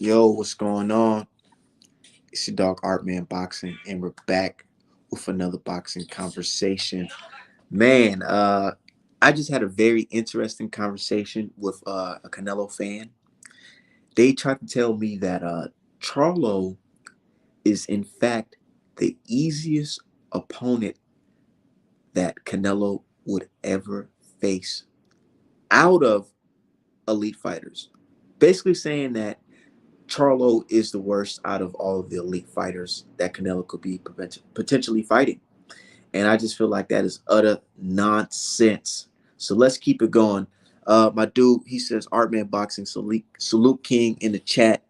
Yo, what's going on? It's your dog Artman Boxing, and we're back with another boxing conversation. Man, I just had a very interesting conversation with a Canelo fan. They tried to tell me that Charlo is in fact the easiest opponent that Canelo would ever face out of elite fighters. Basically saying that Charlo is the worst out of all of the elite fighters that Canelo could be potentially fighting. And I just feel like that is utter nonsense. So let's keep it going. My dude, he says Artman Boxing, salute King in the chat.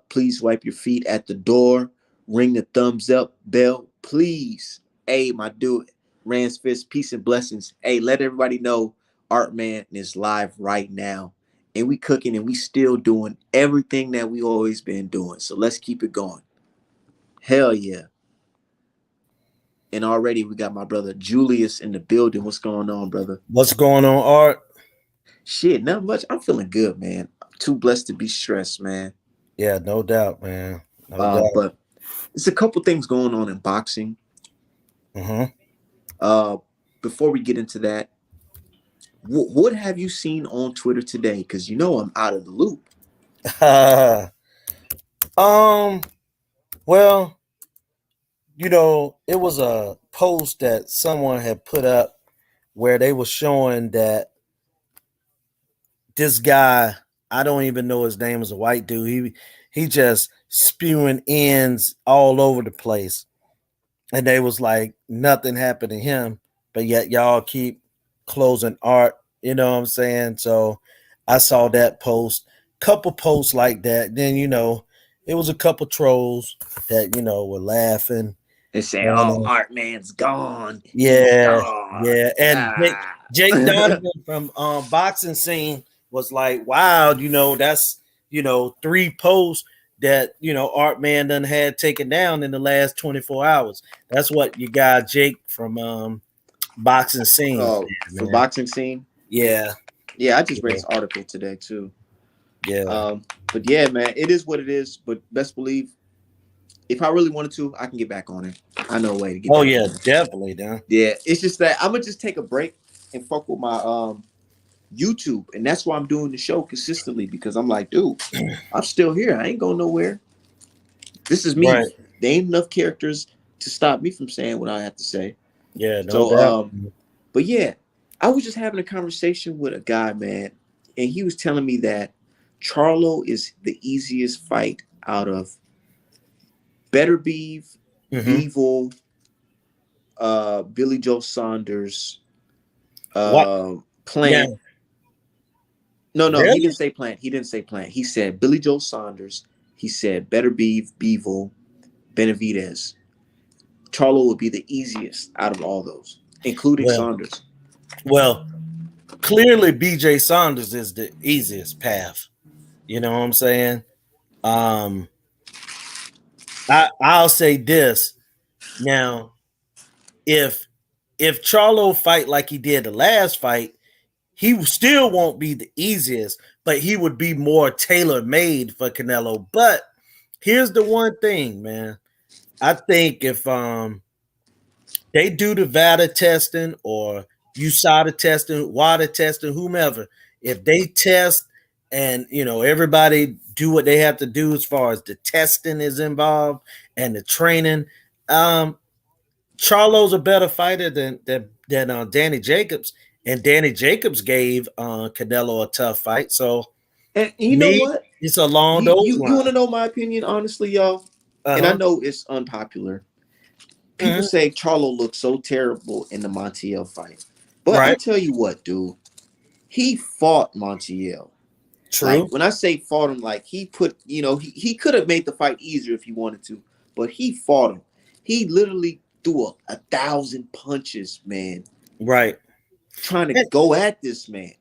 Please wipe your feet at the door. Ring the thumbs up bell, please. Hey, my dude, Rand's Fist, peace and blessings. Hey, let everybody know Artman is live right now. And we cooking and we still doing everything that we always been doing. So let's keep it going. Hell yeah. And already we got my brother Julius in the building. What's going on, brother? What's going on, Art? Shit, not much. I'm feeling good, man. I'm too blessed to be stressed, man. Yeah, no doubt, man. No doubt. But there's a couple things going on in boxing. Mm-hmm. Before we get into that, what have you seen on Twitter today? Because you know I'm out of the loop. Well, it was a post that someone had put up where they were showing that this guy, I don't even know his name, is a white dude. He just spewing ends all over the place. And they was like, nothing happened to him, but yet y'all keep closing Art, you know what I'm saying? So I saw that post, couple posts like that. Then, it was a couple trolls that, were laughing. They say, And, "Oh, Art Man's gone. He's yeah, gone." yeah. And Ah. Jake Donovan from Boxing Scene was like, wow, that's, three posts that, Art Man done had taken down in the last 24 hours. That's what you got, Jake, from Boxing Scene. Oh, for Man. boxing scene. Yeah. Yeah, I just read Yeah. his article today too. Yeah. But yeah, man, it is what it is. But best believe, if I really wanted to, I can get back on it. I know a way to get Oh, back yeah, on it. definitely, Dan. Yeah, it's just that I'm gonna just take a break and fuck with my YouTube, and that's why I'm doing the show consistently because I'm like, dude, I'm still here. I ain't going nowhere. This is me. Right. There ain't enough characters to stop me from saying what I have to say. Yeah, no So, doubt. but yeah, I was just having a conversation with a guy, man, and he was telling me that Charlo is the easiest fight out of Better Beef, Mm-hmm. Beevil, Billy Joe Saunders, What? Plant. Now, No, he really? didn't say Plant. He didn't say Plant. He said Billy Joe Saunders. He said Better Beef, Beevil, Benavidez. Charlo would be the easiest out of all those, including Well, Saunders. well, clearly BJ Saunders is the easiest path. You know what I'm saying? Um, I'll say this now: if Charlo fight like he did the last fight, he still won't be the easiest, but he would be more tailor made for Canelo. But here's the one thing, man. I think if they do the VADA testing or USADA testing, WADA testing, whomever, if they test and everybody do what they have to do as far as the testing is involved and the training, Charlo's a better fighter than Danny Jacobs, and Danny Jacobs gave Canelo a tough fight. So And you know me, what? it's along You those you you want to lines. know my opinion, honestly, y'all? Uh And I huh. know it's unpopular. People Hmm. say Charlo looked so terrible in the Montiel fight, but I Right. tell you what, dude, he fought Montiel. Like True. when I say fought him, like he put, he could have made the fight easier if he wanted to, but he fought him. He literally threw a thousand punches, man, Right. trying to And go at this man.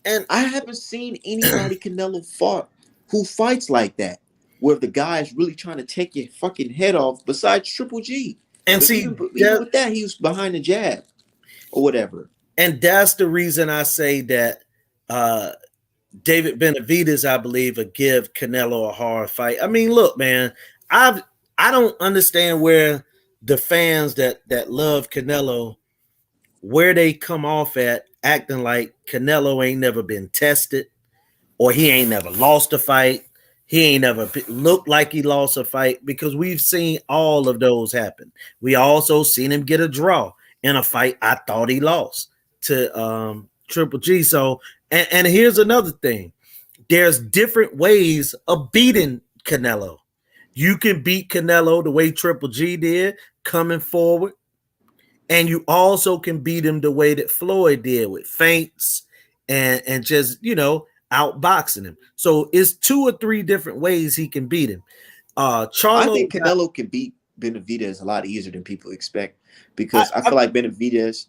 and I haven't seen anybody Canelo fought who fights like that, where the guy is really trying to take your fucking head off. Besides Triple G, and but see even that with that, he was behind the jab or whatever. and that's the reason I say that uh David Benavidez, I believe, will give Canelo a hard fight. I mean, look, man, I I don't understand where the fans that love Canelo, where they come off at acting like Canelo ain't never been tested or he ain't never lost a fight. He ain't never looked like he lost a fight, because we've seen all of those happen. We also seen him get a draw in a fight I thought he lost to Triple G. So, and here's another thing. There's different ways of beating Canelo. You can beat Canelo the way Triple G did, coming forward, and you also can beat him the way that Floyd did, with feints and just, outboxing him. So it's two or three different ways he can beat him. I Charlo, think Canelo can beat Benavidez a lot easier than people expect, I, because I I, feel like Benavidez,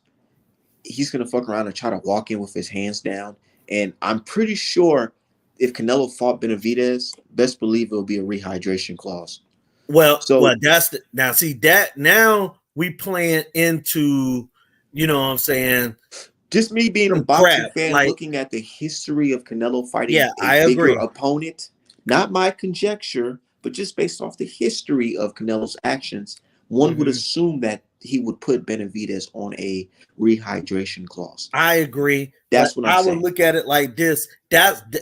he's gonna fuck around and try to walk in with his hands down. And I'm pretty sure if Canelo fought Benavidez, best believe it'll be a rehydration clause. well, So that's the now. See that now we playing into, what I'm saying, just me being a some boxing crap. fan, Like, looking at the history of Canelo yeah, fighting a I bigger agree. opponent, not my conjecture, but just based off the history of Canelo's actions, one would Mhm. assume that he would put Benavidez on a rehydration clause. I agree, but That's what I'm I would saying. look at it like this.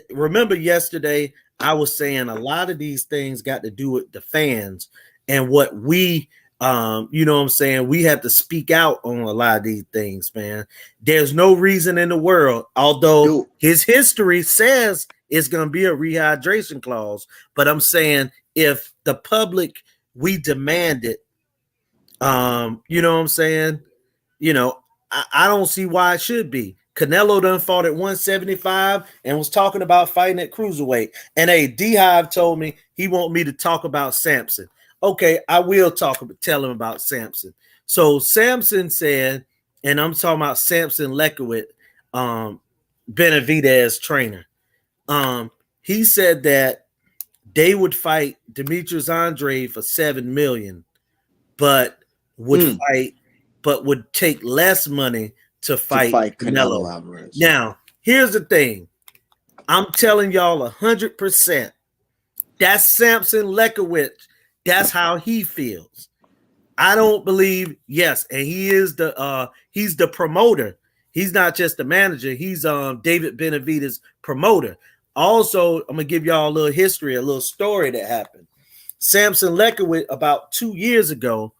Remember yesterday I was saying a lot of these things got to do with the fans and what we what I'm saying, we have to speak out on a lot of these things, man. There's no reason in the world, although Dude, his history says it's going to be a rehydration clause, but I'm saying if the public, we demand it, you know what I'm saying? You know, I don't see why it should be. Canelo done fought at 175 and was talking about fighting at cruiserweight. And hey, D Hive told me he want me to talk about Samson. Okay, I will tell him about Samson. So Samson said, and I'm talking about Samson Lekowitz, um, Benavidez trainer. Um, he said that they would fight Demetrius Andre for 7 million, but would mm, fight, but would take less money to to fight fight Canelo Canelo. Alvarez. Now, here's the thing. I'm telling y'all 100%. That's Samson Lekowitz. That's how he feels. I don't believe, yes, and he's the promoter. He's not just the manager. He's David Benavidez' promoter. Also, I'm gonna give y'all a little history, a little story that happened. Samson Lekowitz, about 2 years ago,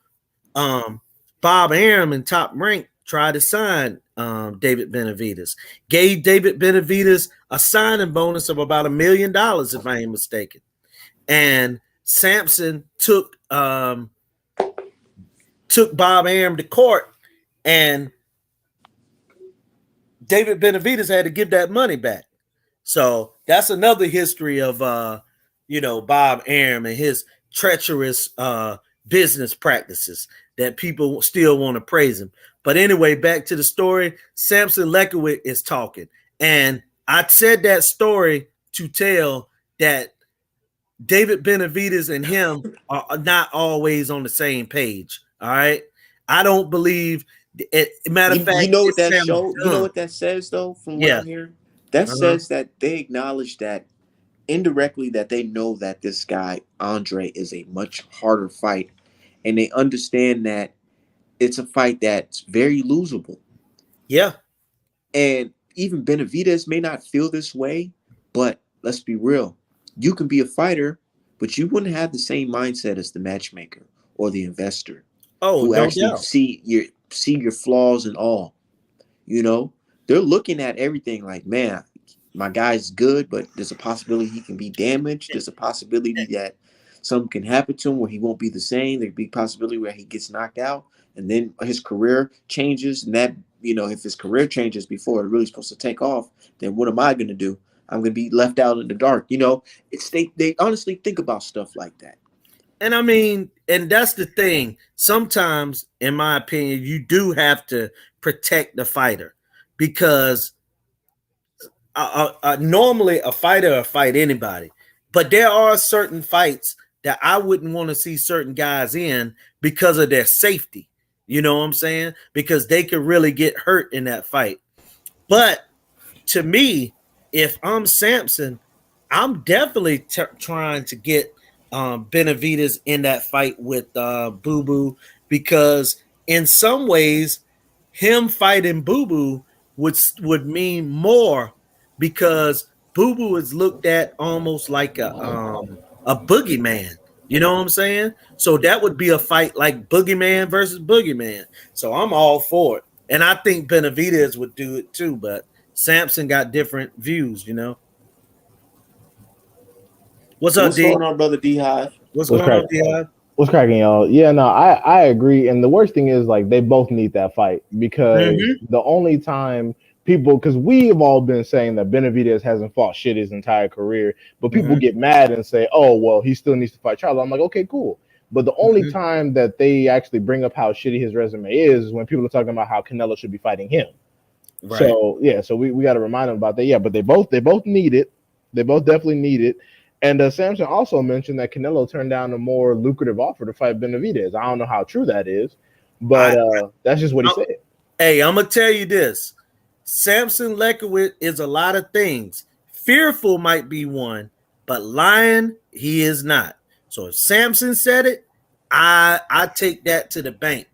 um, Bob Arum and Top Rank tried to sign David Benavidez. Gave David Benavidez a signing bonus of about $1 million, if I ain't mistaken. And Sampson took Bob Arum to court, and David Benavidez had to give that money back. So that's another history of Bob Arum and his treacherous business practices that people still want to praise him. But anyway, back to the story. Samson Lekowitz is talking, and I said that story to tell that David Benavidez and him are not always on the same page. All right, I don't believe. Matter of You fact, know it what that sounds show? You know dumb. what that says though? From what Yeah. I'm hearing, that Uh-huh. says that they acknowledge that indirectly, that they know that this guy Andre is a much harder fight, and they understand that it's a fight that's very losable. Yeah. And even Benavidez may not feel this way, but let's be real. You can be a fighter, but you wouldn't have the same mindset as the matchmaker or the investor, Oh, who no actually doubt. see your flaws and all. You know, they're looking at everything like, man, my guy's good, but there's a possibility he can be damaged. There's a possibility that something can happen to him where he won't be the same. There'd be a possibility where he gets knocked out and then his career changes. And that, if his career changes before it's really supposed to take off, then what am I going to do? I'm going to be left out in the dark. It's they honestly think about stuff like that. And I mean, and that's the thing. Sometimes, in my opinion, you do have to protect the fighter, because normally a fighter will fight anybody, but there are certain fights that I wouldn't want to see certain guys in because of their safety. You know what I'm saying? Because they could really get hurt in that fight. But to me, if I'm Samson, I'm definitely trying to get Benavidez in that fight with Boo Boo, because in some ways, him fighting Boo Boo would mean more, because Boo Boo is looked at almost like a boogeyman. You know what I'm saying? So that would be a fight like Boogeyman versus Boogeyman. So I'm all for it, and I think Benavidez would do it too. But Samson got different views. What's up, What's D? going on, brother D Hive? What's What's going on, crack? D? What's cracking, y'all? Yeah, no, I agree. And the worst thing is, like, they both need that fight because Mm-hmm. the only time people, because we have all been saying that Benavidez hasn't fought shit his entire career, but people Mm-hmm. get mad and say, oh, well, he still needs to fight Charlo. I'm like, okay, cool. But the only Mm-hmm. time that they actually bring up how shitty his resume is when people are talking about how Canelo should be fighting him. Right. So yeah, so we got to remind them about that. Yeah, but they both need it. They both definitely need it. And Samson also mentioned that Canelo turned down a more lucrative offer to fight Benavidez. I don't know how true that is, but I, that's just what he I said. Hey, I'm gonna tell you this: Samson Lekowitz is a lot of things. Fearful might be one, but lying he is not. So if Samson said it, I take that to the bank.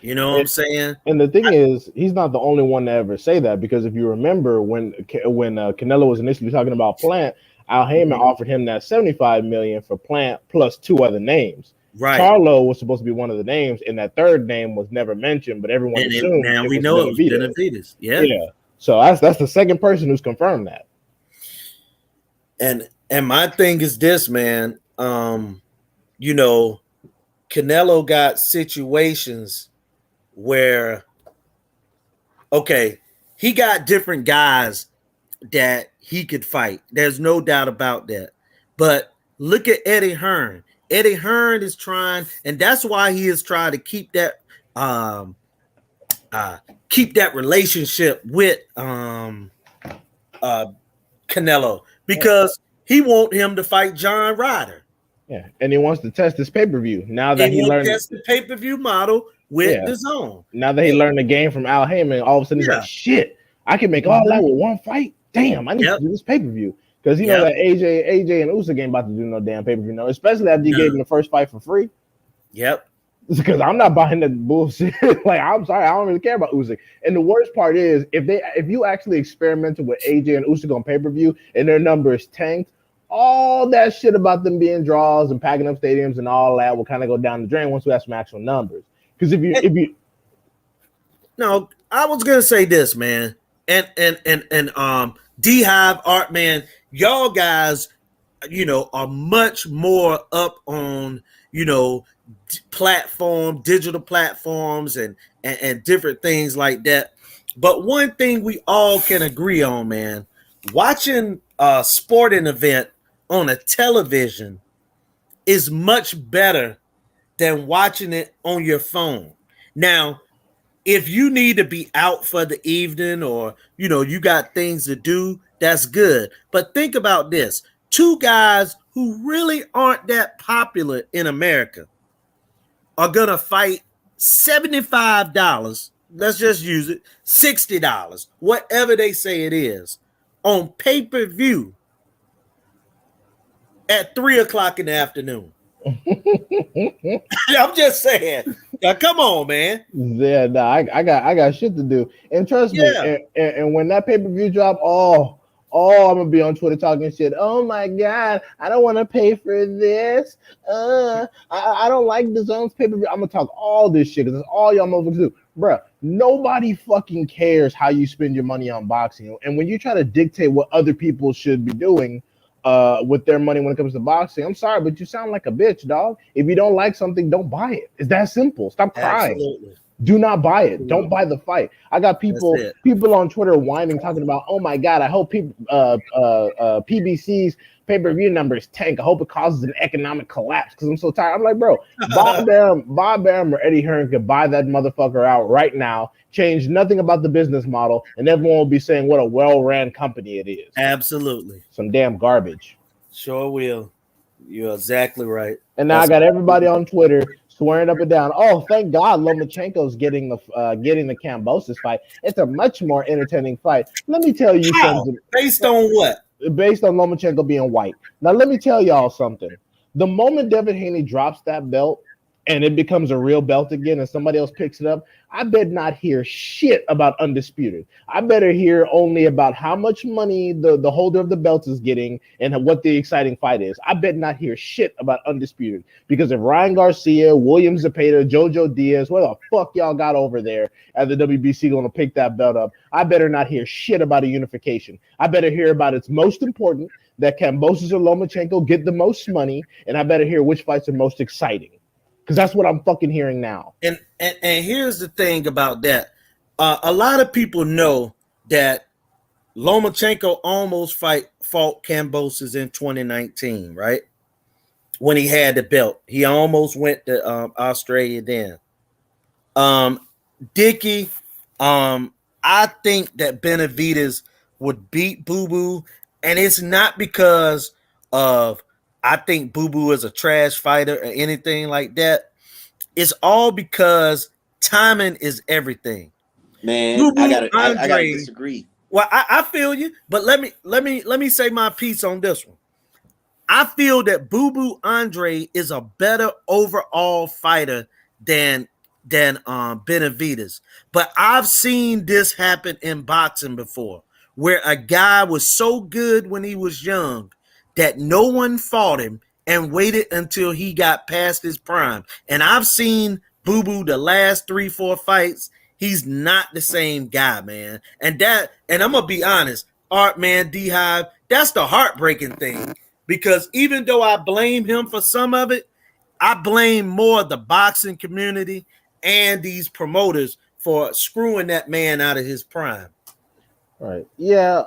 You know what I'm And, saying? and the thing is, he's not the only one to ever say that because if you remember when Canelo was initially talking about Plant, Al Heyman Mhm. offered him that 75 million for Plant plus two other names. Right. Charlo was supposed to be one of the names, and that third name was never mentioned, but everyone assumed Now it we was know it was Benavidez. Benavidez. Yeah. Yeah, so that's the second person who's confirmed that. And my thing is this, man. You know, Canelo got situations where, okay, he got different guys that he could fight. There's no doubt about that. But look at Eddie Hearn. Eddie Hearn is trying, and that's why he is trying to um keep that relationship with uh Canelo, Yeah, because he want him to fight John Ryder. yeah, and he wants to test this pay per view now He that he want to learned. test the pay-per-view model with Yeah, the zone. now that he learned the game from Al Heyman, all of a sudden he's like, Yeah. shit, I can make all Mm-hmm. that with one fight. Damn, I need to Yep. do this pay per view because you know Yep. that AJ and Usyk ain't about to do no damn pay per view, no. Especially after you No. gave him the first fight for free. Yep. Because I'm not buying that bullshit. Like, I'm sorry, I don't really care about Usyk. And the worst part is, if you actually experimented with AJ and Usyk on pay per view and their numbers tanked, all that shit about them being draws and packing up stadiums and all that will kind of go down the drain once we have some actual numbers. Because if you No, I was gonna say this, man, and D Hive Art, man, y'all guys, are much more up on digital platforms and different things like that. But one thing we all can agree on, man, watching a sporting event on a television is much better than watching it on your phone. Now, if you need to be out for the evening, or you got things to do, that's good. But think about this: two guys who really aren't that popular in America are gonna fight $75, let's just use it, $60, whatever they say it is, on pay-per-view at 3 o'clock in the afternoon. I'm just saying. Now, come on, man. yeah, nah, I got shit to do. And trust me, Yeah. and when that pay per view drop, I'm gonna be on Twitter talking shit. Oh my god, I don't want to pay for this. I don't like the zone's pay per view. I'm gonna talk all this shit because that's all y'all motherfuckers do, bruh. Nobody fucking cares how you spend your money on boxing. And when you try to dictate what other people should be doing, with their money when it comes to boxing, I'm sorry, but you sound like a bitch, dog. If you don't like something, don't buy it. It's that simple. Stop crying. Absolutely. Do not buy it. Don't Absolutely. buy the fight. I got That's people it. on Twitter whining, talking about, oh my god, I hope people PBC's pay per view numbers tank. I hope it causes an economic collapse because I'm so tired. I'm like, bro, Bob Bam or Eddie Hearn could buy that motherfucker out right now, change nothing about the business model, and everyone will be saying what a well ran company it is. Absolutely. Some damn garbage. Sure will. You're exactly right. And now I got everybody on Twitter swearing up and down. Oh, thank God, Lomachenko's getting the Kambosos fight. It's a much more entertaining fight. Let me tell you How? something. Based on what? Based on Lomachenko being white. Now, let me tell y'all something. The moment Devin Haney drops that belt and it becomes a real belt again and somebody else picks it up, I bet not hear shit about Undisputed. I better hear only about how much money the holder of the belt is getting and what the exciting fight is. I bet not hear shit about Undisputed. Because if Ryan Garcia, William Zepeda, Jojo Diaz, what the fuck y'all got over there at the WBC going to pick that belt up, I better not hear shit about a unification. I better hear about it's most important that Kambosos or Lomachenko get the most money, and I better hear which fights are most exciting. Because that's what I'm fucking hearing now. And here's the thing about that. A lot of people know that Lomachenko almost fought Kambosos in 2019, right? When he had the belt. He almost went to Australia then. Dickey, I think that Benavidez would beat Boo Boo, and it's not because of I think Boo Boo is a trash fighter or anything like that. It's all because timing is everything. Man, Boo I Boo gotta I gotta Andre. disagree. Well, I feel you, but let me say my piece on this one. I feel that Boo Boo Andre is a better overall fighter than Benavidez. But I've seen this happen in boxing before, where a guy was so good when he was young that no one fought him and waited until he got past his prime. And I've seen Boo Boo the last 3-4 fights. He's not the same guy, man. And I'm gonna be honest, Art Man, D Hive, that's the heartbreaking thing. Because even though I blame him for some of it, I blame more the boxing community and these promoters for screwing that man out of his prime. All right. Yeah.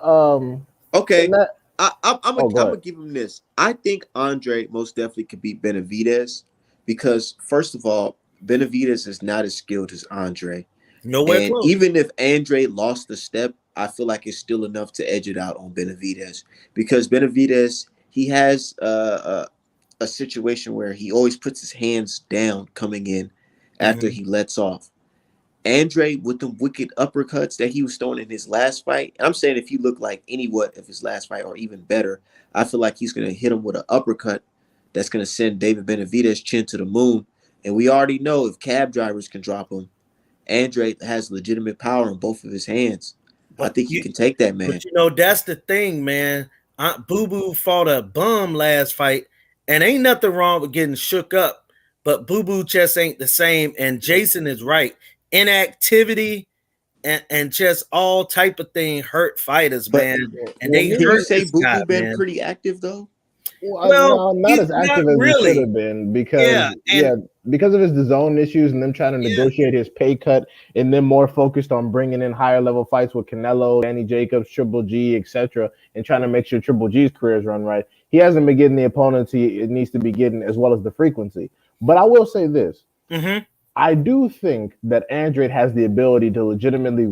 Okay, That, I'm go gonna ahead. give him this. I think Andre most definitely could beat Benavidez because first of all, Benavidez is not as skilled as Andre, Nowhere and close. even if Andre lost the step, I feel like it's still enough to edge it out on Benavidez because Benavidez he has a situation where he always puts his hands down coming in after Mm-hmm. he lets off. Andre with the wicked uppercuts that he was throwing in his last fight. And I'm saying if you look like any what of his last fight or even better, I feel like he's gonna hit him with an uppercut that's gonna send David Benavidez chin to the moon. And we already know if cab drivers can drop him, Andre has legitimate power in both of his hands. I But think he you, can take that man. but that's the thing, man. Boo Boo fought a bum last fight, and ain't nothing wrong with getting shook up. But Boo Boo just ain't the same. And Jason is right. Inactivity and just all type of thing hurt fighters, But man. And Well, they can you hurt me, say this Boo guy, Boo been man. pretty active though? well, Well, no, not he's as not active as he should really. have been Yeah, and because of his DAZN issues and them trying to yeah, negotiate his pay cut and then more focused on bringing in higher level fights with Canelo, Danny Jacobs, Triple G, etc., and trying to make sure Triple G's career is run right. He hasn't been getting the opponents he needs to be getting as well as the frequency. But I will say this. mm-hmm. I do think that Andrade has the ability to legitimately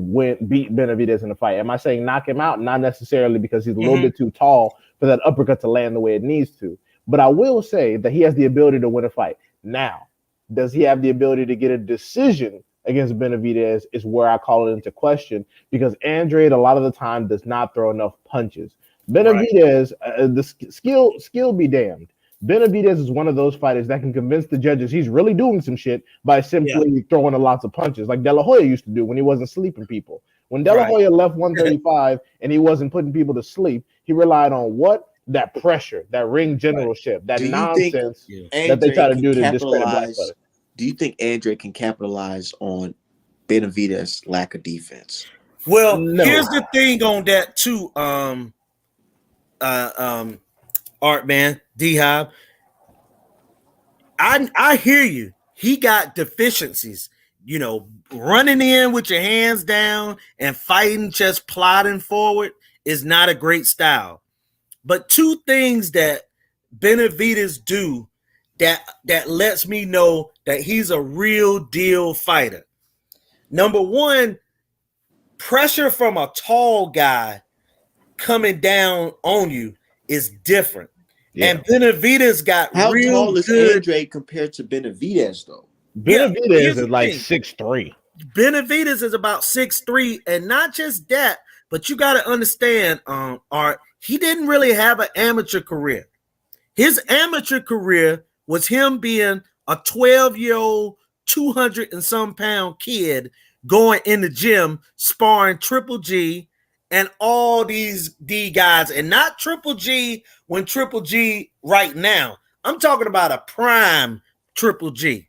beat Benavidez in a fight. Am I saying knock him out? Not necessarily because he's a little Mm-hmm. bit too tall for that uppercut to land the way it needs to. But I will say that he has the ability to win a fight. Now, does he have the ability to get a decision against Benavidez is where I call it into question because Andrade a lot of the time does not throw enough punches. Right. Benavidez, the skill be damned. Benavidez is one of those fighters that can convince the judges he's really doing some shit by Yeah. simply throwing a lots of punches, like De La Hoya used to do when he wasn't sleeping people. When De La Right. Hoya left 135 and he wasn't putting people to sleep, he relied on what? That pressure, that ring Right. generalship, that Do you think nonsense Yeah. that they Andre try to can do to discredit black capitalize? fighters. Do you think Andre can capitalize on Benavidez' lack of defense? Well, No. here's the thing on that too. Uh, um, Art Man, D Hop. I hear you. He got deficiencies. Running in with your hands down and fighting, just plodding forward is not a great style. But two things that Benavidez do that lets me know that he's a real deal fighter. Number one, pressure from a tall guy coming down on you is different. Yeah. And Benavidez got How real tall is good. Andre compared to Benavidez, though? Yeah, Benavidez here's is the like thing. 6'3". Benavidez is about 6'3", and not just that, but you got to understand, Art, he didn't really have an amateur career. His amateur career was him being a 12-year-old, 200 and some pound kid going in the gym, sparring Triple G and all these D guys, and not Triple G when Triple G right now. I'm talking about a prime Triple G.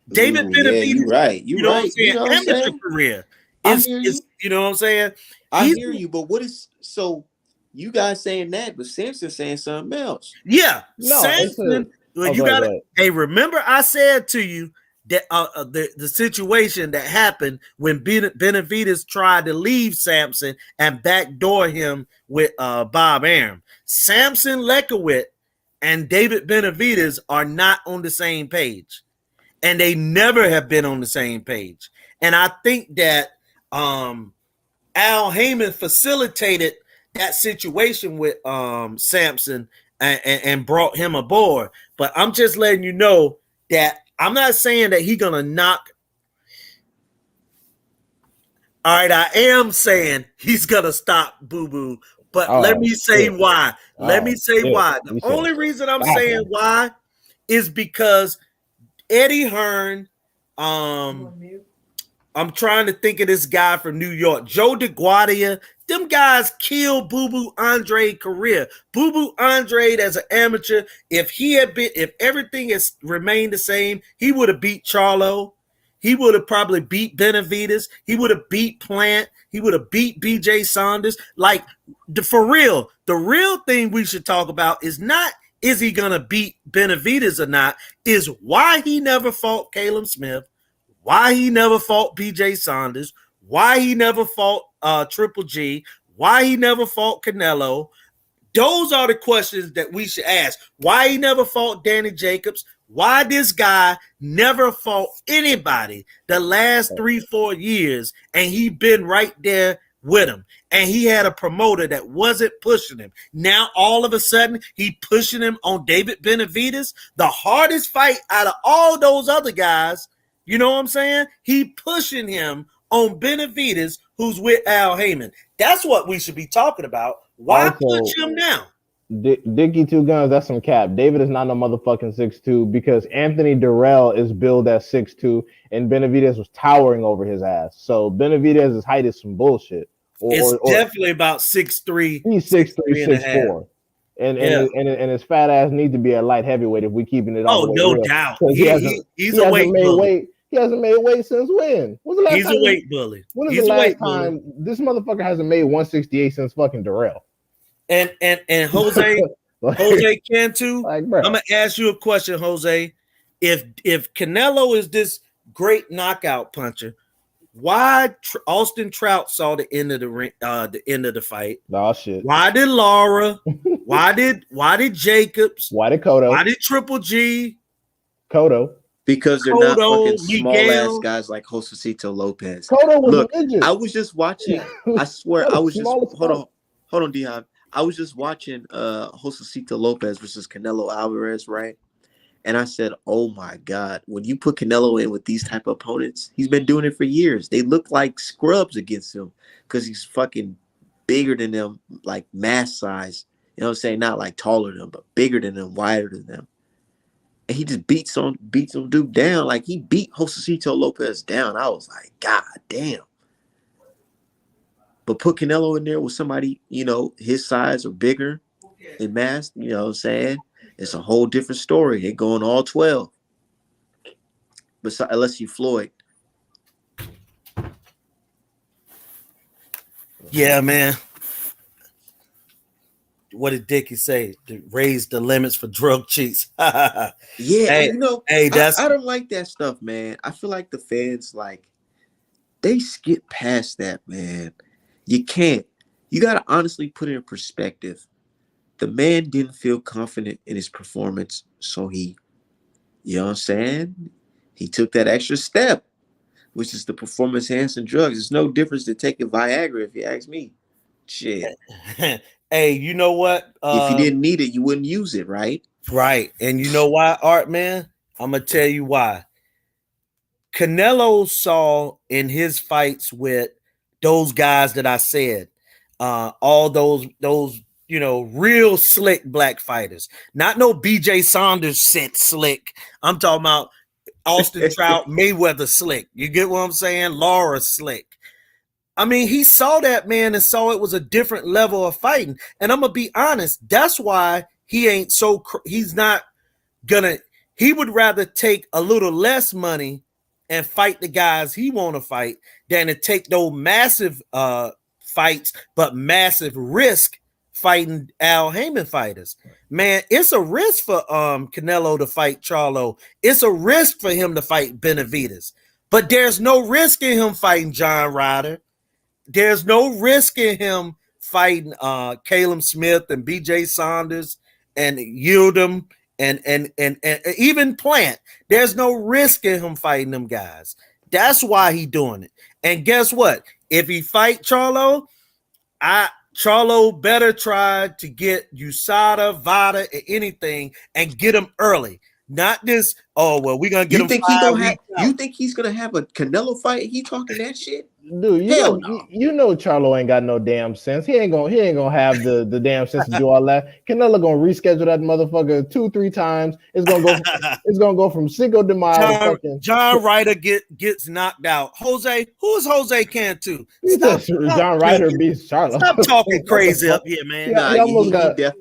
David Ooh, yeah, you Benavidez, right. You you know what I'm right. You saying, know what I'm amateur saying? career I is hear is you. you know what I'm saying? I He's hear you. But what is so? You guys saying that, but Samson saying something else. Yeah, No, it's a. Samson. Well, Oh, you go ahead. got Go to. ahead. Hey, remember I said to you that the situation that happened when Benavidez tried to leave Samson and backdoor him with Bob Arum. Samson Lekowitz and David Benavidez are not on the same page, and they never have been on the same page. And I think that Al Heyman facilitated that situation with Samson and brought him aboard. But I'm just letting you know that I'm not saying that he's gonna knock. All right, I am saying he's gonna stop Boo Boo. But let Oh me say shit. why. Let me Oh say shit. why. The You said only reason I'm stop saying him. why is because Eddie Hearn, um, I'm trying to think of this guy from New York, Joe DeGuardia. Them guys killed Boo Boo Andre's career. Boo Boo Andre, as an amateur, if everything has remained the same, he would have beat Charlo. He would have probably beat Benavidez. He would have beat Plant. He would have beat BJ Saunders. Like, for real, the real thing we should talk about is not is he gonna beat Benavidez or not, is why he never fought Caleb Smith, why he never fought BJ Saunders, why he never fought Triple G, why he never fought Canelo. Those are the questions that we should ask. Why he never fought Danny Jacobs, why this guy never fought anybody the last 3-4 years, and he been right there with him. And he had a promoter that wasn't pushing him. Now all of a sudden he pushing him on David Benavidez, the hardest fight out of all those other guys. You know what I'm saying? He pushing him on Benavidez, who's with Al Heyman. That's what we should be talking about. Why Also, push him now? Dickie Two Guns, that's some cap. David is not no motherfucking 6'2" because Anthony Durrell is billed at 6'2" and Benavidez was towering over his ass. So Benavidez's height is some bullshit. It's Or definitely about 6'3", he's 6'3", 6'3" and a half. 6'4". And Yeah. his fat ass needs to be at light heavyweight if we keeping it all the Oh, way no real. doubt. Because He's he a hasn't weight made bully. weight. He hasn't made weight since when? When's the last He's time? a weight bully. When is He's the a last weight bully. time this motherfucker hasn't made 168 since fucking Durrell? And Jose Cantu, Like, bro. I'm gonna ask you a question, Jose. If Canelo is this great knockout puncher, why Austin Trout saw the end of the end of the fight? Oh shit. Why did Lara? why did Jacobs? Why did Cotto? Why did Triple G? Cotto? Because they're not Cotto, fucking small Miguel. ass guys like Josecito Lopez. Cotto was Look, a midget. I was just watching. I swear, Cotto I was just small as fuck. hold on, Dion. I was just watching Josecito Lopez versus Canelo Alvarez, right? And I said, "Oh my God!" When you put Canelo in with these type of opponents, he's been doing it for years. They look like scrubs against him because he's fucking bigger than them, like mass size. You know what I'm saying? Not like taller than them, but bigger than them, wider than them. And he just beats some dude down. Like he beat Josecito Lopez down. I was like, God damn. But put Canelo in there with somebody, you know, his size or bigger in mass, you know what I'm saying? It's a whole different story. They're going all 12. Besides, unless you Floyd. Yeah, man. What did Dickie say? To raise the limits for drug cheats. Yeah, Hey, and you know, that's I don't like that stuff, man. I feel like the fans, like, they skip past that, man. You can't. You got to honestly put it in perspective. The man didn't feel confident in his performance, so he, you know what I'm saying? He took that extra step, which is the performance-enhancing drugs. It's no difference than taking Viagra, if you ask me. Shit. Hey, you know what? If you didn't need it, you wouldn't use it, right? Right. And you know why, Art, man? I'm going to tell you why. Canelo saw in his fights with those guys that I said, all those real slick black fighters, not no BJ Saunders sit slick. I'm talking about Austin Trout, Mayweather slick. You get what I'm saying? Laura slick. I mean, he saw that, man, and saw it was a different level of fighting. And I'm gonna be honest, that's why he's not gonna. He would rather take a little less money and fight the guys he want to fight than to take those massive fights, but massive risk fighting Al Heyman fighters. Man, it's a risk for Canelo to fight Charlo. It's a risk for him to fight Benavidez. But there's no risk in him fighting John Ryder. There's no risk in him fighting Caleb Smith and BJ Saunders and Yildirim and even Plant. There's no risk in him fighting them guys. That's why he doing it. And guess what? If he fight Charlo, Charlo better try to get USADA, VADA, or anything and get him early. Not this, we're going to get him 5 weeks out. You think he's going to have a Canelo fight? He talking that shit? Dude, you know Charlo ain't got no damn sense. He ain't gonna have the damn sense to do all that. Canelo gonna reschedule that motherfucker 2-3 times. It's gonna go from Cinco de Mayo. John Ryder gets knocked out. Jose, who is Jose Cantu? John Ryder beats Charlo. Stop talking crazy up here, man.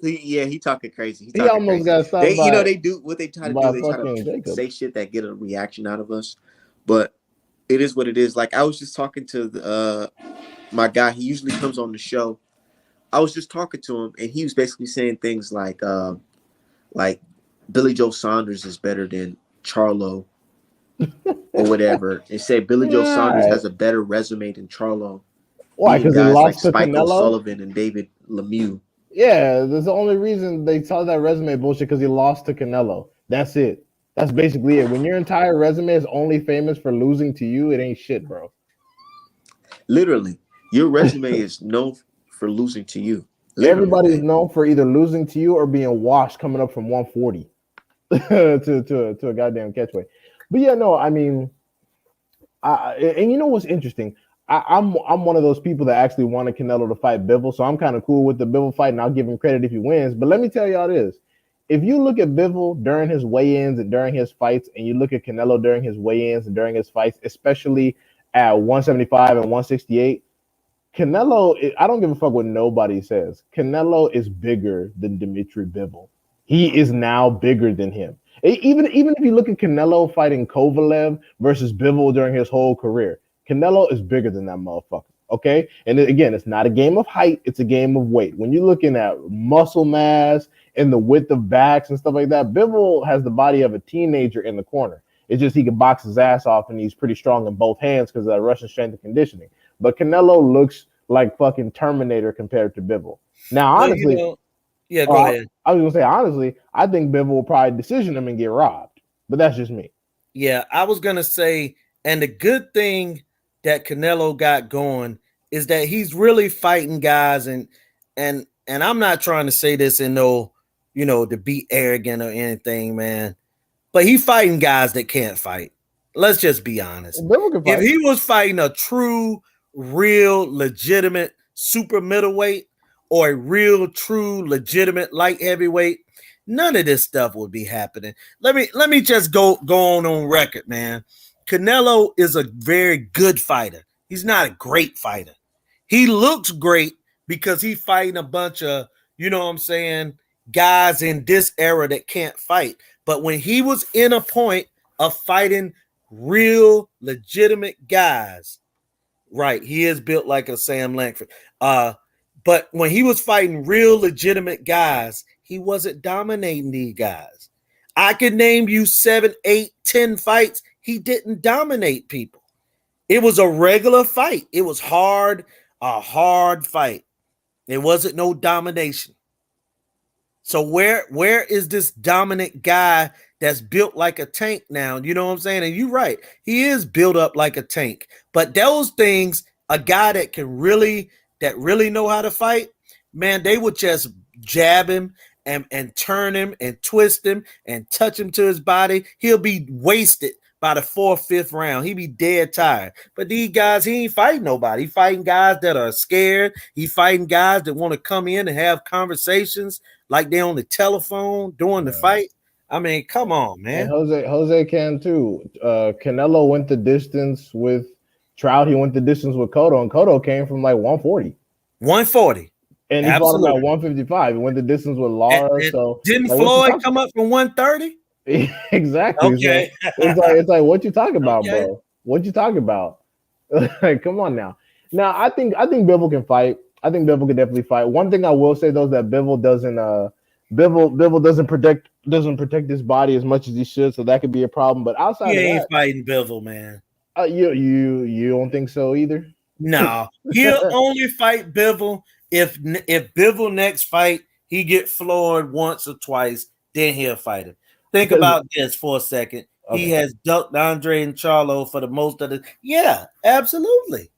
He talking crazy. He almost got stopped. They do what they try to do. They try to say shit that get a reaction out of us, but it is what it is. Like I was just talking to my guy. He usually comes on the show. I was just talking to him, and he was basically saying things like Billy Joe Saunders is better than Charlo or whatever. And said Billy Joe Saunders has a better resume than Charlo. Why? Because he lost to Spike Canelo? O'Sullivan and David Lemieux. Yeah, that's the only reason they saw that resume bullshit, because he lost to Canelo. That's it. That's basically it. When your entire resume is only famous for losing to you, it ain't shit, bro. Literally, your resume is known for losing to you. Literally. Everybody's known for either losing to you or being washed coming up from 140 to a goddamn catchweight. But yeah, no, I mean, and you know what's interesting? I'm one of those people that actually wanted Canelo to fight Bivol, so I'm kind of cool with the Bivol fight, and I'll give him credit if he wins. But let me tell y'all this. If you look at Bivol during his weigh-ins and during his fights, and you look at Canelo during his weigh-ins and during his fights, especially at 175 and 168, Canelo, I don't give a fuck what nobody says. Canelo is bigger than Dmitry Bivol. He is now bigger than him. Even if you look at Canelo fighting Kovalev versus Bivol during his whole career, Canelo is bigger than that motherfucker. Okay, and again, it's not a game of height; it's a game of weight. When you're looking at muscle mass and the width of backs and stuff like that, Bivol has the body of a teenager in the corner. It's just he can box his ass off, and he's pretty strong in both hands because of that Russian strength and conditioning. But Canelo looks like fucking Terminator compared to Bivol. Now, honestly, go ahead. I was gonna say honestly, I think Bivol will probably decision him and get robbed, but that's just me. Yeah, I was gonna say, and the good thing that Canelo got going is that he's really fighting guys, and I'm not trying to say this in to be arrogant or anything, man. But he fighting guys that can't fight. Let's just be honest. If he was fighting a true, real, legitimate super middleweight or a real, true, legitimate light heavyweight, none of this stuff would be happening. Let me just go on record, man. Canelo is a very good fighter. He's not a great fighter. He looks great because he's fighting a bunch of, guys in this era that can't fight. But when he was in a point of fighting real, legitimate guys, right, he is built like a Sam Langford. But when he was fighting real, legitimate guys, he wasn't dominating these guys. I could name you 7, 8, 10 fights. He didn't dominate people. It was a regular fight. It was a hard fight. There wasn't no domination. So where is this dominant guy that's built like a tank now? You know what I'm saying? And you're right. He is built up like a tank. But those things, a guy that really know how to fight, man, they would just jab him and turn him and twist him and touch him to his body. He'll be wasted by the 4th, 5th round. He be dead tired. But these guys, he ain't fighting nobody. He fighting guys that are scared. He fighting guys that want to come in and have conversations like they on the telephone during the fight. I mean, come on, man. And Jose can too. Canelo went the distance with Trout. He went the distance with Cotto, and Cotto came from like 140. 140. And he fought him at 155. He went the distance with Lara. So didn't Floyd come up from 130? Exactly. Okay. So it's like what you talking about, bro? What you talking about? Like, come on now. Now I think Bivol can fight. I think Bivol can definitely fight. One thing I will say though is that Bivol doesn't protect his body as much as he should, so that could be a problem. But outside he of ain't that, fighting Bivol, man. You don't think so either? No, he'll only fight Bivol if Bivol next fight he get floored once or twice, then he'll fight him. Think about this for a second. Okay. He has ducked Andre and Charlo for the most of the. Yeah, absolutely.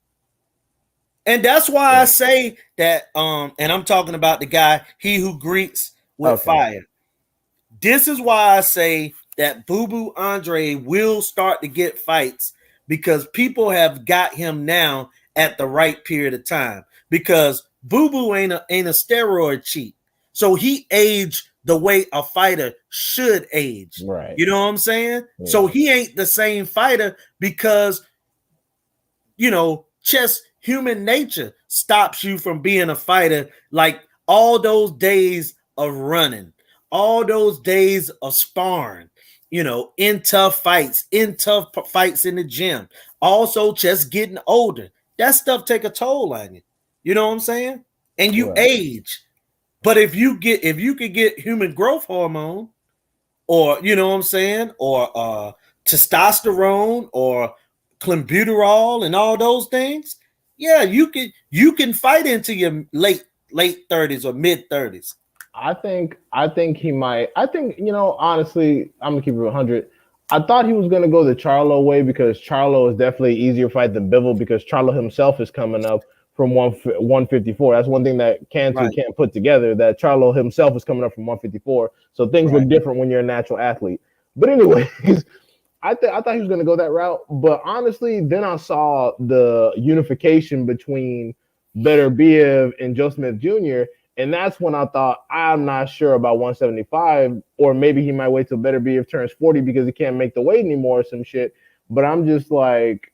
And that's why I say that. And I'm talking about the guy, he who greets with fire. This is why I say that Boo Boo Andre will start to get fights because people have got him now at the right period of time. Because Boo Boo ain't a steroid cheat, so he aged the way a fighter should age. Right. You know what I'm saying? Yeah. So he ain't the same fighter because, just human nature stops you from being a fighter. Like all those days of running, all those days of sparring, in tough fights in the gym. Also just getting older. That stuff take a toll on you. You know what I'm saying? And you age. But if you could get human growth hormone or, or testosterone or clenbuterol and all those things, yeah, you can fight into your late 30s or mid 30s. I think he might. I think, honestly, I'm gonna keep it 100. I thought he was gonna go the Charlo way because Charlo is definitely an easier fight than Bivol because Charlo himself is coming up from 154. That's one thing that can't put together, that Charlo himself is coming up from 154. So things look different when you're a natural athlete. But anyways, I thought he was going to go that route. But honestly, then I saw the unification between Beterbiev and Joe Smith Jr., and that's when I thought, I'm not sure about 175, or maybe he might wait till Beterbiev turns 40 because he can't make the weight anymore or some shit. But I'm just like,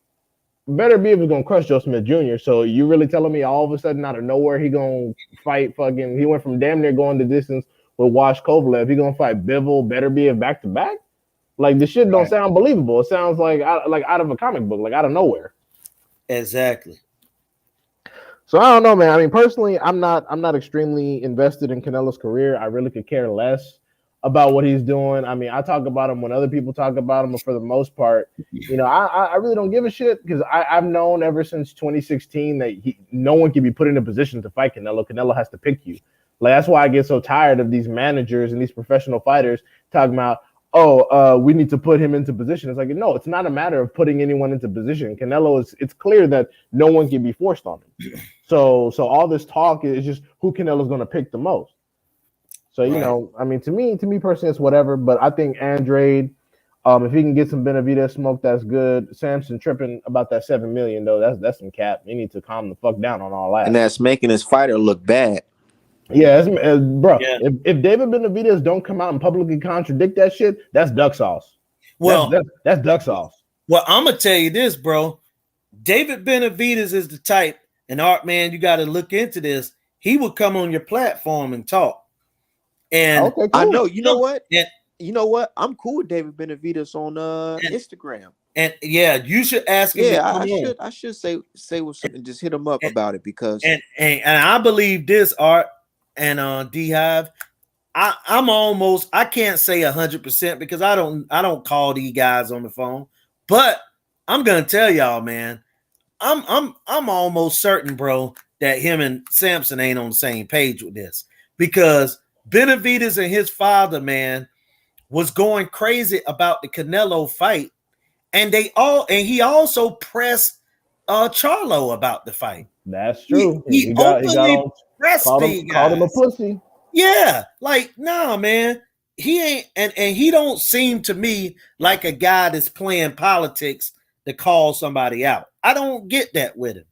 Beterbiev is gonna crush Joe Smith Jr. So you really telling me all of a sudden out of nowhere he gonna fight fucking? He went from damn near going the distance with Wash Kovalev. He gonna fight Bivol, Beterbiev back to back? Like this shit don't sound believable. It sounds like out of a comic book, like out of nowhere. Exactly. So I don't know, man. I mean, personally, I'm not extremely invested in Canelo's career. I really could care less about what he's doing. I mean, I talk about him when other people talk about him, but for the most part, I really don't give a shit because I've known ever since 2016 that no one can be put in a position to fight Canelo. Canelo has to pick you. Like that's why I get so tired of these managers and these professional fighters talking about, we need to put him into position. It's like, no, it's not a matter of putting anyone into position. Canelo it's clear that no one can be forced on him. So all this talk is just who Canelo's going to pick the most. So, I mean, to me personally, it's whatever. But I think Andrade, if he can get some Benavidez smoke, that's good. Samson tripping about that $7 million though. That's some cap. He needs to calm the fuck down on all that. And that's making his fighter look bad. Yeah, bro. Yeah. If David Benavidez don't come out and publicly contradict that shit, that's duck sauce. Well, that's duck sauce. Well, I'm gonna tell you this, bro. David Benavidez is the type, and Art, man, you got to look into this. He would come on your platform and talk. And okay, cool. I know, you know what? And, you know what? I'm cool with David Benavidez on Instagram. And yeah, you should ask him. Yeah, I should say what's something. Just hit him up about it because and I believe this, Art and D Hive. I'm almost, I can't say 100% because I don't call these guys on the phone, but I'm gonna tell y'all, man, I'm almost certain, bro, that him and Samson ain't on the same page with this because Benavidez and his father, man, was going crazy about the Canelo fight, and he also pressed Charlo about the fight. That's true. He openly pressed these guys. Called him a pussy. Yeah, like, nah, man. he ain't, and he don't seem to me like a guy that's playing politics to call somebody out. I don't get that with him.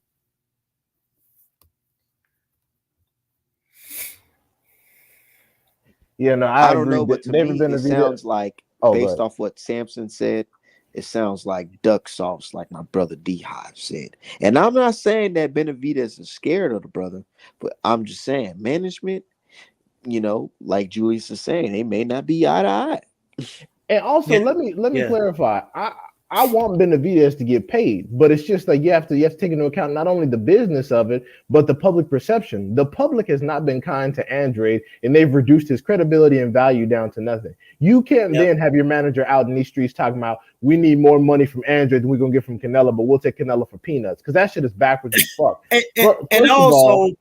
Yeah, no, I I don't agree. know, but to David me, it Benavidez. sounds like, Oh, based good. off what Samson said, it sounds like duck sauce, like my brother D Hive said. And I'm not saying that Benavidez is scared of the brother, but I'm just saying management, like Julius is saying, they may not be eye to eye. And also, Yeah, let me yeah, clarify. I want Benavidez to get paid, but it's just like you have to take into account not only the business of it, but the public perception. The public has not been kind to Andrade, and they've reduced his credibility and value down to nothing. You can't yep. then have your manager out in these streets talking about we need more money from Andrade than we're gonna get from Canelo, but we'll take Canelo for peanuts because that shit is backwards as fuck. And First of all, also,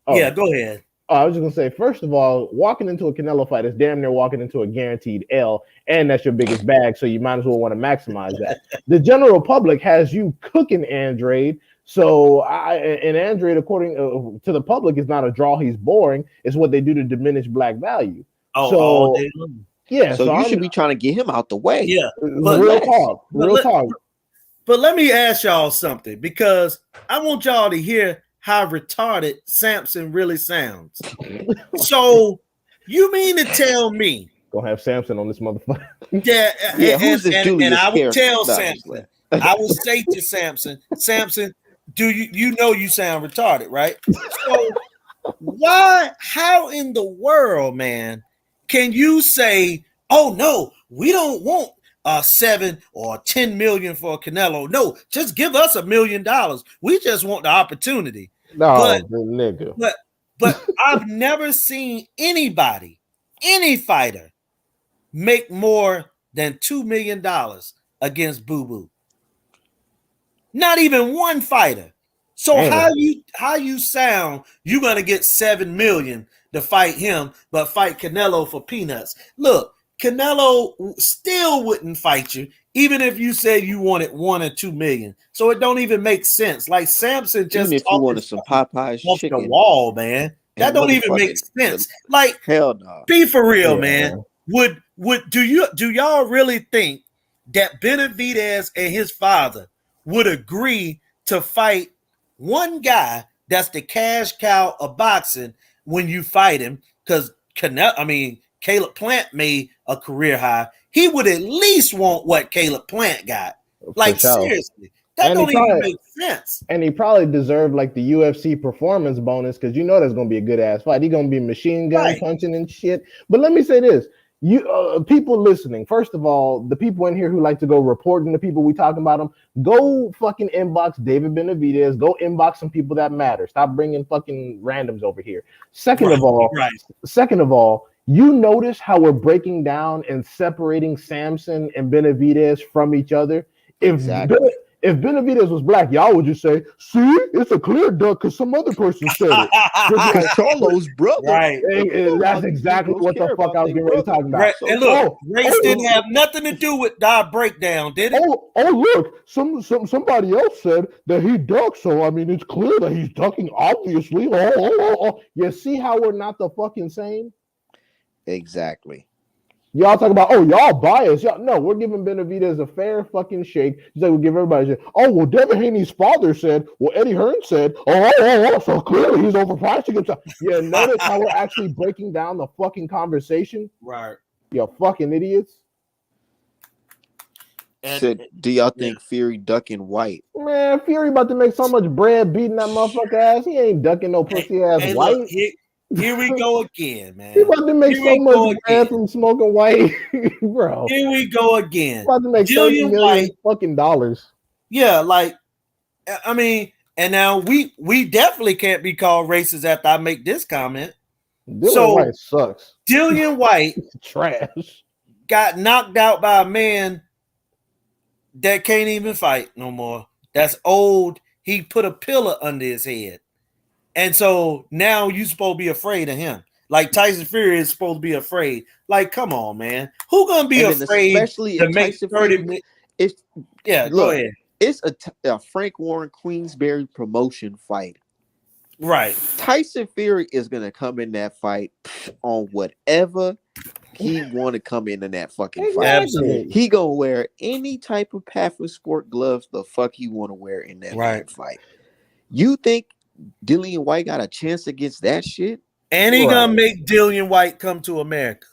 yeah, oh, go ahead. I was just gonna say, first of all, walking into a Canelo fight is damn near walking into a guaranteed L, and that's your biggest bag, so you might as well want to maximize that. The general public has you cooking Andrade, so and Andrade, according to the public, is not a draw. He's boring. It's what they do to diminish black value. Oh, all So day long. yeah, So so you I'm should be trying to get him out the way. Yeah, but real talk, real talk. But let me ask y'all something, because I want y'all to hear how retarded Samson really sounds. So you mean to tell me Gonna have Samson on this motherfucker? that? Yeah, who's this Julius and I will character? tell No, Samson. I will say to Samson, do you know you sound retarded, right? So why? How in the world, man, can you say, "Oh no, we don't want 7 or 10 million for Canelo"? No, just give us $1 million. We just want the opportunity. No, nigga. But I've never seen anybody, any fighter, make more than $2 million against Boo Boo. Not even one fighter. So Damn. how you sound you're gonna get 7 million to fight him, but fight Canelo for peanuts? Look, Canelo still wouldn't fight you, even if you said you wanted 1 or 2 million. So it don't even make sense. Like Samson just Even if you wanted some Popeyes off the chicken, wall, man. That don't even make sense. Like, hell no. be for real, Yeah, man. Would do y'all really think that Benavidez and his father would agree to fight one guy that's the cash cow of boxing when you fight him? Because Caleb Plant made a career high. He would at least want what Caleb Plant got. Like, sure. seriously. That don't even make sense. And he probably deserved like the UFC performance bonus because you know that's gonna be a good ass fight. He's gonna be machine gun punching and shit. But let me say this: you people listening, first of all, the people in here who like to go reporting the people we talking about them, go fucking inbox David Benavidez. Go inbox some people that matter. Stop bringing fucking randoms over here. Second of all, you notice how we're breaking down and separating Samson and Benavidez from each other. If Benavidez was black, y'all would just say, "See, it's a clear duck because some other person said it." Because Charlo's brother, right? And that's exactly what the fuck I was getting ready to talk about. And look, race didn't have nothing to do with our breakdown, did it? Look, somebody else said that he ducked, so I mean it's clear that he's ducking. Obviously, You see how we're not the fucking same? Exactly. Y'all talk about, y'all biased. No, we're giving Benavidez a fair fucking shake. Just like we give everybody a shake. Oh, well, Devin Haney's father said, well, Eddie Hearn said, so clearly he's overpricing himself. Yeah, notice how we're actually breaking down the fucking conversation? Right. You fucking idiots. Do y'all think Fury ducking White? Man, Fury about to make so much bread beating that motherfucker ass. He ain't ducking no pussy ass White. Look, here we go again, man. He about to make so much bread from smoking White, bro. Here we go again. He about to make $30 million fucking dollars. Yeah, like, I mean, and now we definitely can't be called racist after I make this comment. Dillian White sucks. Dillian White trash. Got knocked out by a man that can't even fight no more. That's old. He put a pillar under his head. And so now you supposed to be afraid of him. Like Tyson Fury is supposed to be afraid. Like, come on, man. Who gonna be afraid especially to make 30 minutes? Go ahead. It's a Frank Warren Queensberry promotion fight. Right. Tyson Fury is gonna come in that fight on whatever he want to come in that fucking fight. Absolutely. Exactly. He gonna wear any type of Patriot sport gloves the fuck he want to wear in that Right. damn fight. You think Dillian White got a chance against that shit? And he gonna Right. make Dillian White come to America.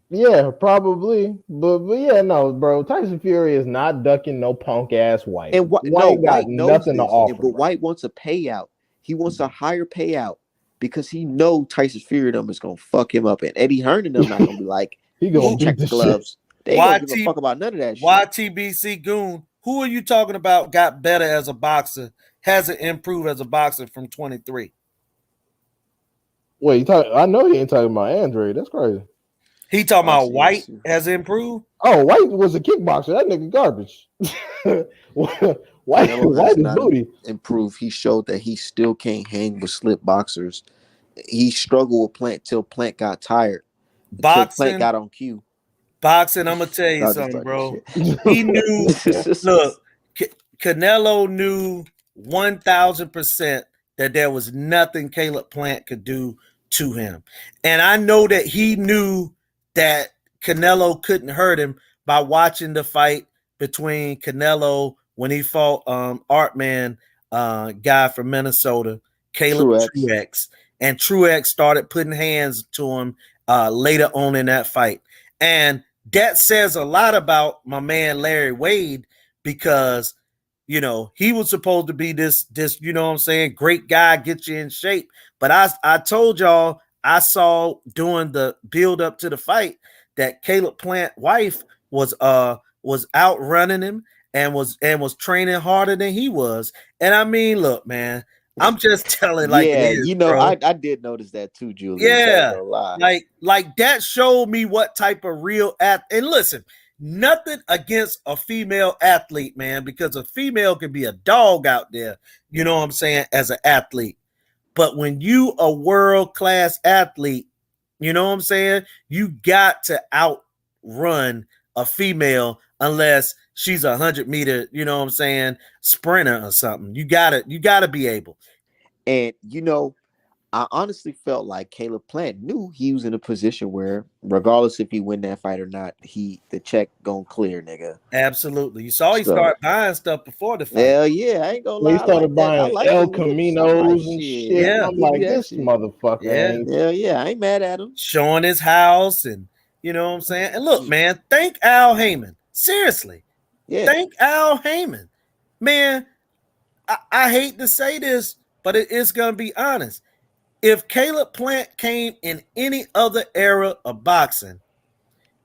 Yeah, probably. But yeah, no, bro. Tyson Fury is not ducking no punk ass White. And no, White got White knows nothing to this, offer, but bro. White wants a payout. He wants a higher payout because he know Tyson Fury them is gonna fuck him up, and Eddie Hearn and them not gonna be like, He you gonna should check beat the the shit. gloves. They ain't gonna give a YT, fuck about none of that shit. YTBC Goon, who are you talking about got better as a boxer, hasn't improved as a boxer from 23? Wait, you talk? I know he ain't talking about Andre. That's crazy. He talking about Boxing White history. has improved? Oh, White was a kickboxer. That nigga garbage. White Canelo has is not booty. improved. He showed that he still can't hang with slip boxers. He struggled with Plant till Plant got tired. Until Plant Boxing, got on cue. boxing, I'm gonna tell you No, just something, talking bro. shit. He knew, look, Canelo knew 1000% that there was nothing Caleb Plant could do to him. And I know that he knew that Canelo couldn't hurt him by watching the fight between Canelo when he fought Artman guy from Minnesota, Caleb Truex. Truex. And Truex started putting hands to him later on in that fight. And that says a lot about my man Larry Wade because he was supposed to be this you know what I'm saying, great guy, get you in shape. But I told y'all I saw during the build up to the fight that Caleb Plant wife was outrunning him and was training harder than he was. And I mean, look, man, I'm just telling like it Yeah, is, bro. I did notice that too, Julius. I ain't Yeah, gonna lie. like that showed me what type of real and listen, nothing against a female athlete, man, because a female can be a dog out there, you know what I'm saying, as an athlete. But when you a world-class athlete, you know what I'm saying, you got to outrun a female unless she's 100-meter, you know what I'm saying, sprinter or something. You gotta be able. And I honestly felt like Caleb Plant knew he was in a position where, regardless if he win that fight or not, the check gonna clear, nigga. Absolutely. You saw he So started buying stuff before the fight. hell yeah, I ain't gonna When he lie. I like started that. I buying like El when we get to something like Caminos and shit. shit, Let and Yeah. me I'm give you like, that this shit. motherfucker Yeah. ain't. Hell yeah, I ain't mad at him. Showing his house and you know what I'm saying. And look, man, thank Al Heyman. Seriously, Yeah. thank Al Heyman. Man, I hate to say this, but it is gonna be honest. If Caleb Plant came in any other era of boxing,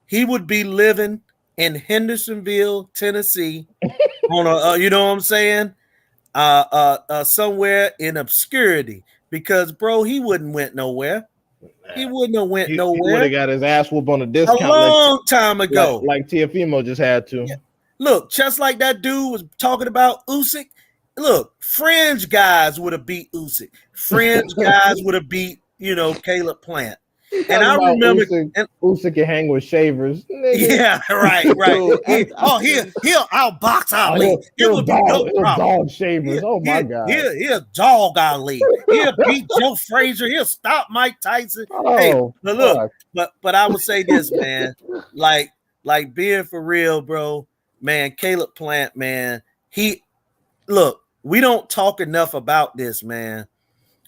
he would be living in Hendersonville, Tennessee, on a you know what I'm saying, somewhere in obscurity. Because bro, he wouldn't went nowhere. He wouldn't have went He would have nowhere got his ass whooped on a a discount long time like ago. like Tiafimo just had to. Yeah. Look, just like that dude was talking about Usyk. Look, fringe guys would have beat Usyk. Fringe guys would have beat, Caleb Plant. He And talking I about remember, and Usyk can hang with shavers. Nigga. yeah, right. Dude, He'll outbox Ali. It would be no He'll problem. dog shavers. Oh my god. He'll dog Ali. He'll beat Joe Frazier. He'll stop Mike Tyson. Hey, Oh but look, fuck. but I would say this, man. Like being for real, bro, man, Caleb Plant, man, we don't talk enough about this, man.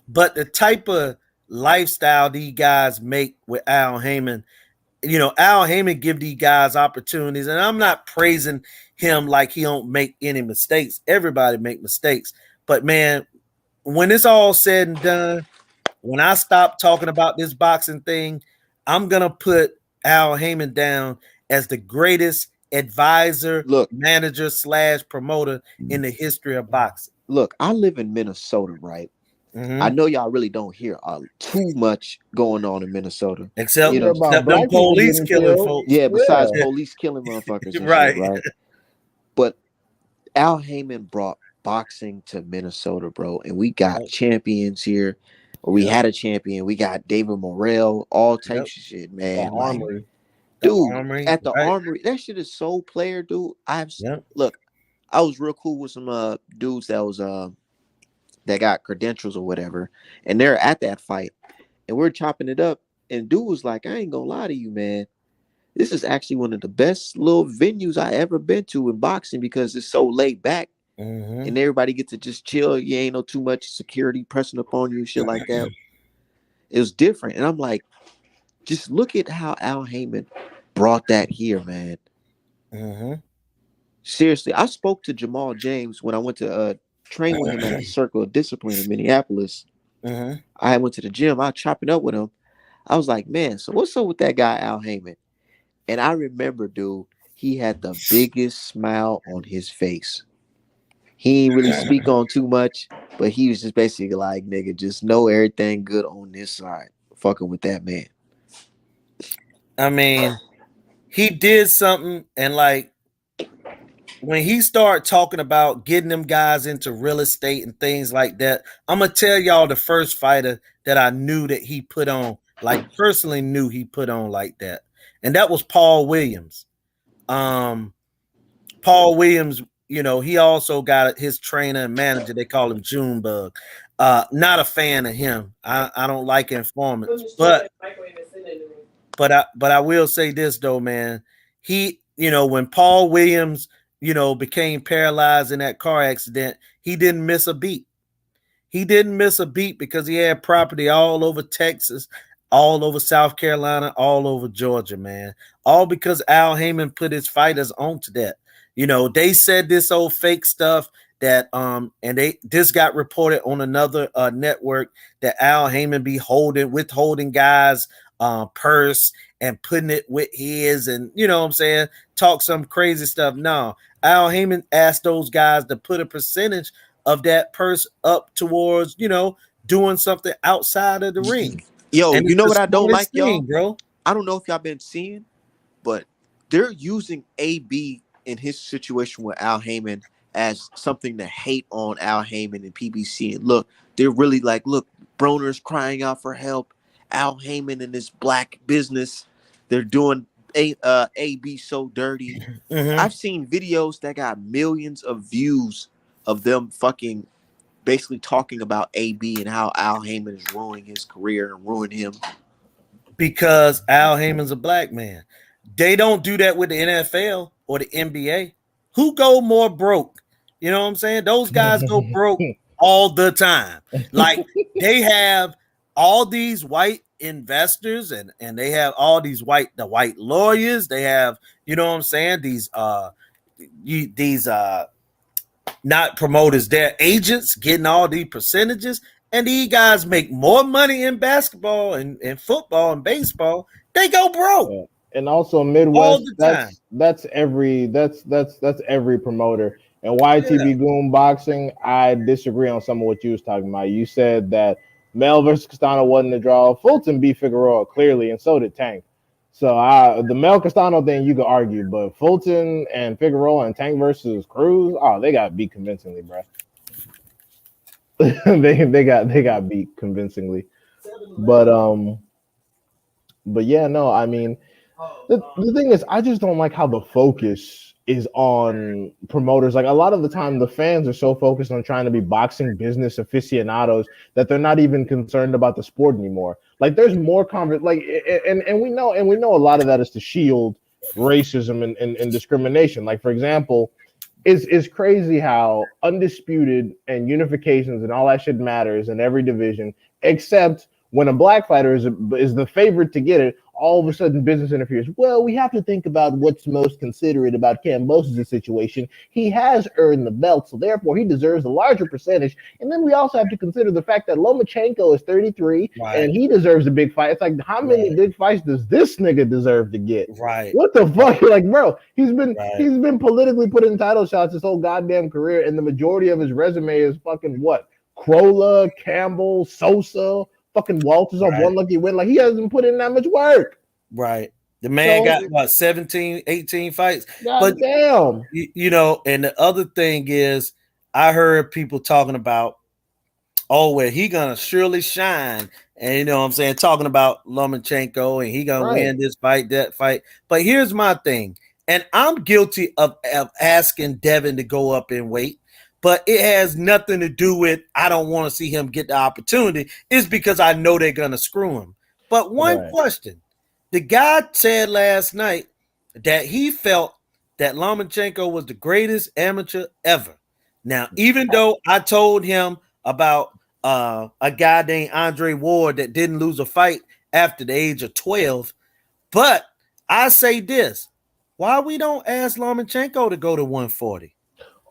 But the type of lifestyle these guys make with Al Heyman, Al Heyman give these guys opportunities, and I'm not praising him like he don't make any mistakes. Everybody make mistakes. But man, when it's all said and done, when I stop talking about this boxing thing, I'm gonna put Al Heyman down as the greatest advisor, look, manager / promoter in the history of boxing. look. I live in Minnesota, right? I know y'all really don't hear too much going on in Minnesota. Except, Hear about except them black people police getting killing killed. folks. Yeah, besides Yeah. police killing motherfuckers and Right. shit, right? But Al Heyman brought boxing to Minnesota, bro, and we got champions here, or we had a champion. We got David Morrell, all types of shit, The man. Like, armory. dude, Armory, at the right. armory, that shit is so player, dude. Yep. Look, I was real cool with some dudes that was that got credentials or whatever, and they're at that fight, and we're chopping it up. And dude was like, I ain't gonna lie to you, man. This is actually one of the best little venues I ever been to in boxing because it's so laid back Mm-hmm. and everybody get to just chill. You ain't no too much security pressing upon you and shit like that. It was different. And I'm like, just look at how Al Heyman brought that here, man. Mm-hmm. Seriously, I spoke to Jamal James when I went to train with him at a Circle of Discipline in Minneapolis. Mm-hmm. I went to the gym. I was chopping up with him. I was like, man, so what's up with that guy Al Heyman? And I remember, dude, he had the biggest smile on his face. He ain't really speak on too much, but he was just basically like, nigga, just know everything good on this side. Fucking with that man. I mean, he did something, and like when he started talking about getting them guys into real estate and things like that, I'm gonna tell y'all the first fighter that I knew that he put on, like personally knew he put on like that, and that was Paul Williams. Um, Paul Williams, he also got his trainer and manager. They call him Junebug. Not a fan of him. I don't like informants, but I will say this though, man. He, when Paul Williams, became paralyzed in that car accident, he didn't miss a beat. He didn't miss a beat because he had property all over Texas, all over South Carolina, all over Georgia, man. All because Al Heyman put his fighters onto that. They said this old fake stuff that and this got reported on another network that Al Heyman be withholding guys purse and putting it with his, and what I'm saying, talk some crazy stuff. No, Al Heyman asked those guys to put a percentage of that purse up towards, doing something outside of the ring. Yo, And you it's know the what I don't like, smartest y'all? thing, bro. I don't know if y'all been seeing, but they're using AB in his situation with Al Heyman as something to hate on Al Heyman and PBC. And look, they're really like, look, Broner's crying out for help. Al Heyman and this black business, they're doing AB so dirty. Mm-hmm. I've seen videos that got millions of views of them fucking basically talking about AB and how Al Heyman is ruining his career and ruining him. Because Al Heyman's a black man. They don't do that with the NFL or the NBA. Who go more broke? You know what I'm saying? Those guys go broke all the time. Like they have all these white investors and they have all these white lawyers. They have, you know what I'm saying, these not promoters, they're agents getting all these percentages. And these guys make more money in basketball and football and baseball. They go broke Yeah. And also all Midwest, the time. that's every promoter. And YTB Yeah. Goon Boxing, I disagree on some of what you was talking about. You said that Mel versus Castano wasn't a draw. Fulton beat Figueroa clearly, and so did Tank. So the Mel Castano thing you could argue, but Fulton and Figueroa and Tank versus Cruz, oh, they got beat convincingly, bro. they got beat convincingly. But yeah, no, I mean, the thing is, I just don't like how the focus is on promoters. Like a lot of the time, the fans are so focused on trying to be boxing business aficionados that they're not even concerned about the sport anymore. Like there's more like, and we know a lot of that is to shield racism and discrimination. Like for example, it's crazy how undisputed and unifications and all that shit matters in every division, except when a black fighter is the favorite to get it. All of a sudden, business interferes. Well, we have to think about what's most considerate about Kambosos' situation. He has earned the belt, so therefore he deserves a larger percentage. And then we also have to consider the fact that Lomachenko is 33 Right. and he deserves a big fight. It's like, how many Right. big fights does this nigga deserve to get? Right. What the fuck? Like, bro, he's Right. been politically put in title shots his whole goddamn career, and the majority of his resume is fucking what? Crolla, Campbell, Sosa, fucking Walters on Right. one lucky win. Like he hasn't put in that much work. Right. The man So, got what 17, 18 fights. But goddamn. and the other thing is I heard people talking about, oh, well, he gonna surely shine. And you know what I'm saying, talking about Lomachenko and he gonna Right. win this fight, that fight. But here's my thing, and I'm guilty of asking Devin to go up in weight but it has nothing to do with I don't want to see him get the opportunity. It's because I know they're gonna screw him. But one Right. question: the guy said last night that he felt that Lomachenko was the greatest amateur ever. Now, even though I told him about a guy named Andre Ward that didn't lose a fight after the age of 12, but I say this: why we don't ask Lomachenko to go to 140?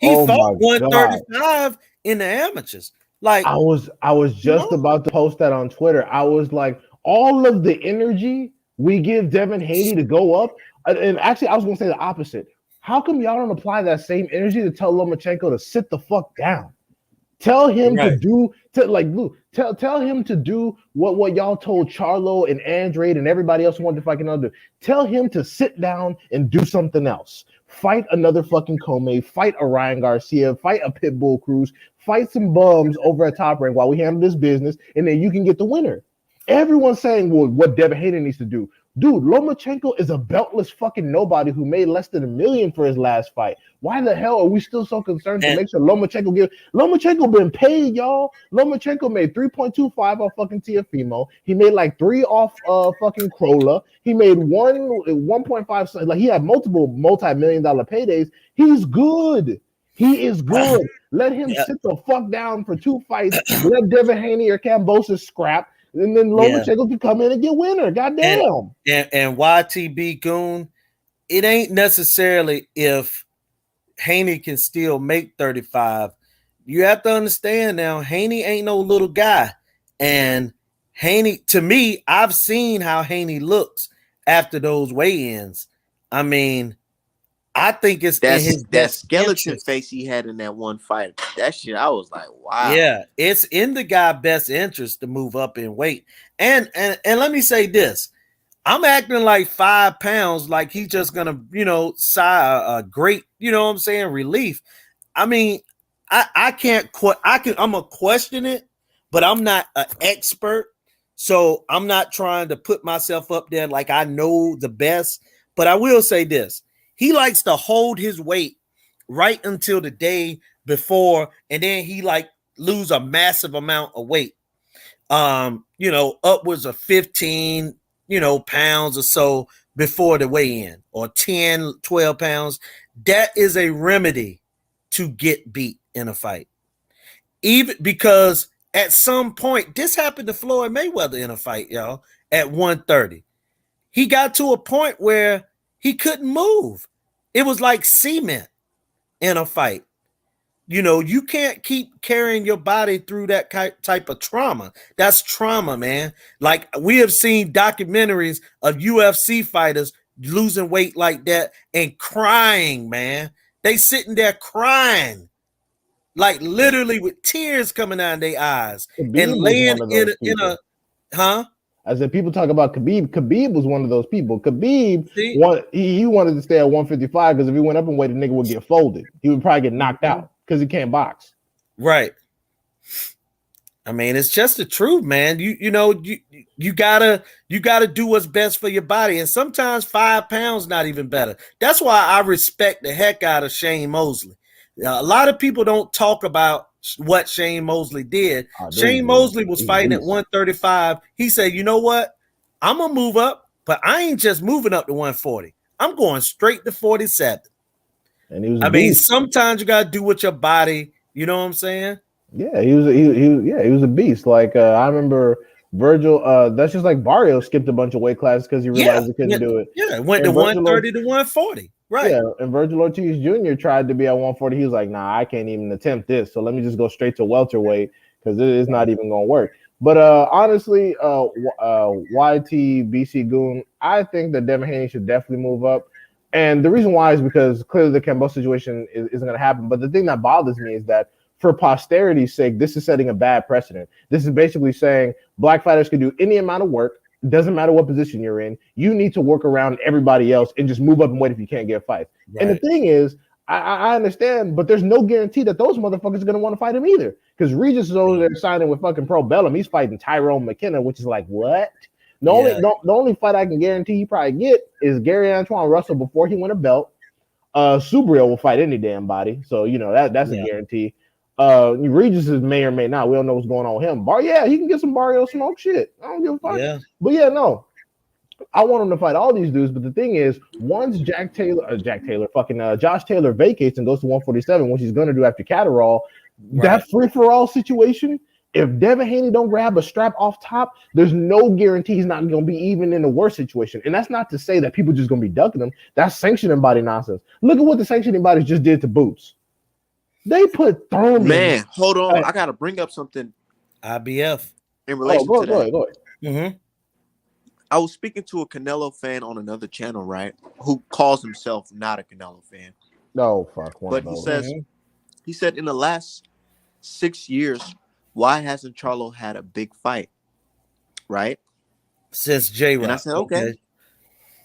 He Oh fought my god. 135 in the amateurs. Like, I was come just on. about to post that on Twitter. I was like, all of the energy we give Devin Haney to go up, and actually, I was going to say the opposite. How come y'all don't apply that same energy to tell Lomachenko to sit the fuck down? Tell him to Right. do tell him to do what y'all told Charlo and Andrade and everybody else who wanted to fight Canelo do. Tell him to sit down and do something else. Fight another fucking Comey, fight a Ryan Garcia, fight a Pitbull Cruz, fight some bums over at Top Rank while we handle this business, and then you can get the winner. Everyone's saying, well, what Devin Haney needs to do. Dude, Lomachenko is a beltless fucking nobody who made less than $1 million for his last fight. Why the hell are we still so concerned to And- make sure Lomachenko been paid, y'all? Lomachenko made 3.25 off fucking Tiafimo. He made like 3 off fucking Krola. He made 1.5. Like he had multiple multi-million-dollar paydays. He's good. He is good. Let him Yeah. sit the fuck down for 2 fights. Let Devin Haney or Cambosa scrap. And then Lomachenko can come in and get winner. Goddamn. And YTB Goon, it ain't necessarily if Haney can still make 35. You have to understand now, Haney ain't no little guy. And Haney, to me, I've seen how Haney looks after those weigh-ins. I mean, I think it's in his That best skeleton interest. face he had in that one fight. That shit, I was like, wow. Yeah, it's in the guy's best interest to move up in weight. And let me say this. I'm acting like 5 pounds, like he's just gonna, sigh a great, what I'm saying, relief. I mean, I'm gonna question it, but I'm not an expert, so I'm not trying to put myself up there like I know the best. But I will say this: he likes to hold his weight right until the day before, and then he like lose a massive amount of weight. Upwards of 15, pounds or so before the weigh-in, or 10, 12 pounds. That is a remedy to get beat in a fight. Even because at some point, this happened to Floyd Mayweather in a fight, y'all, at 130. He got to a point where he couldn't move. It was like cement in a fight. You can't keep carrying your body through that type of trauma. That's trauma, man. Like, we have seen documentaries of UFC fighters losing weight like that and crying, man. They sitting there crying, like literally with tears coming out of their eyes and Khabib was laying one of in those people. huh? I said people talk about Khabib. Khabib was one of those people. Khabib See? he wanted to stay at 155 because if he went up and weight, the nigga would get folded. He would probably get knocked out because he can't box. Right. I mean, it's just the truth, man. You gotta do what's best for your body, and sometimes 5 pounds not even better. That's why I respect the heck out of Shane Mosley. A lot of people don't talk about what Shane Mosley did. Shane Mosley was fighting at 135. He said, "You know what? I'm gonna move up, but I ain't just moving up to 140. I'm going straight to 47." And he was. I mean, sometimes you gotta do with your body. You know what I'm saying? Yeah, he was a beast. Like I remember Virgil. That's just like Barrio skipped a bunch of weight classes because he realized he couldn't do it. Yeah, went and to 130 to 140. Right. Yeah, and Virgil Ortiz Jr. tried to be at 140. He was like, "Nah, I can't even attempt this. So let me just go straight to welterweight because it is not even going to work." But honestly, YT Goon, I think that Devin Haney should definitely move up. And the reason why is because clearly the Cambo situation isn't going to happen. But the thing that bothers me is that for posterity's sake, this is setting a bad precedent. This is basically saying black fighters can do any amount of work. Doesn't matter what position you're in. You need to work around everybody else and just move up and wait if you can't get fights. Right. And the thing is, I understand, but there's no guarantee that those motherfuckers are going to want to fight him either. Because Regis is over there signing with fucking Pro Bellum. He's fighting Tyrone McKenna, which is like, what? The only fight I can guarantee he probably get is Gary Antoine Russell before he win a belt. Subriel will fight any damn body. So, that's a guarantee. Regis is may or may not. We don't know what's going on with him. Yeah, he can get some Barrio smoke shit. I don't give a fuck. Yeah. But yeah, no. I want him to fight all these dudes, but the thing is, once Josh Taylor vacates and goes to 147, which he's gonna do after Catterall, that free for all situation. If Devin Haney don't grab a strap off top, there's no guarantee he's not gonna be even in a worse situation. And that's not to say that people just gonna be ducking him. That's sanctioning body nonsense. Look at what the sanctioning bodies just did to Boots. They put Thurman. Man, hold on. I gotta bring up something. IBF. In relation to that. Go ahead. Mm-hmm. I was speaking to a Canelo fan on another channel, right? Who calls himself not a Canelo fan. No, fuck. But he said in the last 6 years, why hasn't Charlo had a big fight? Right? Says J-Rock. And I said,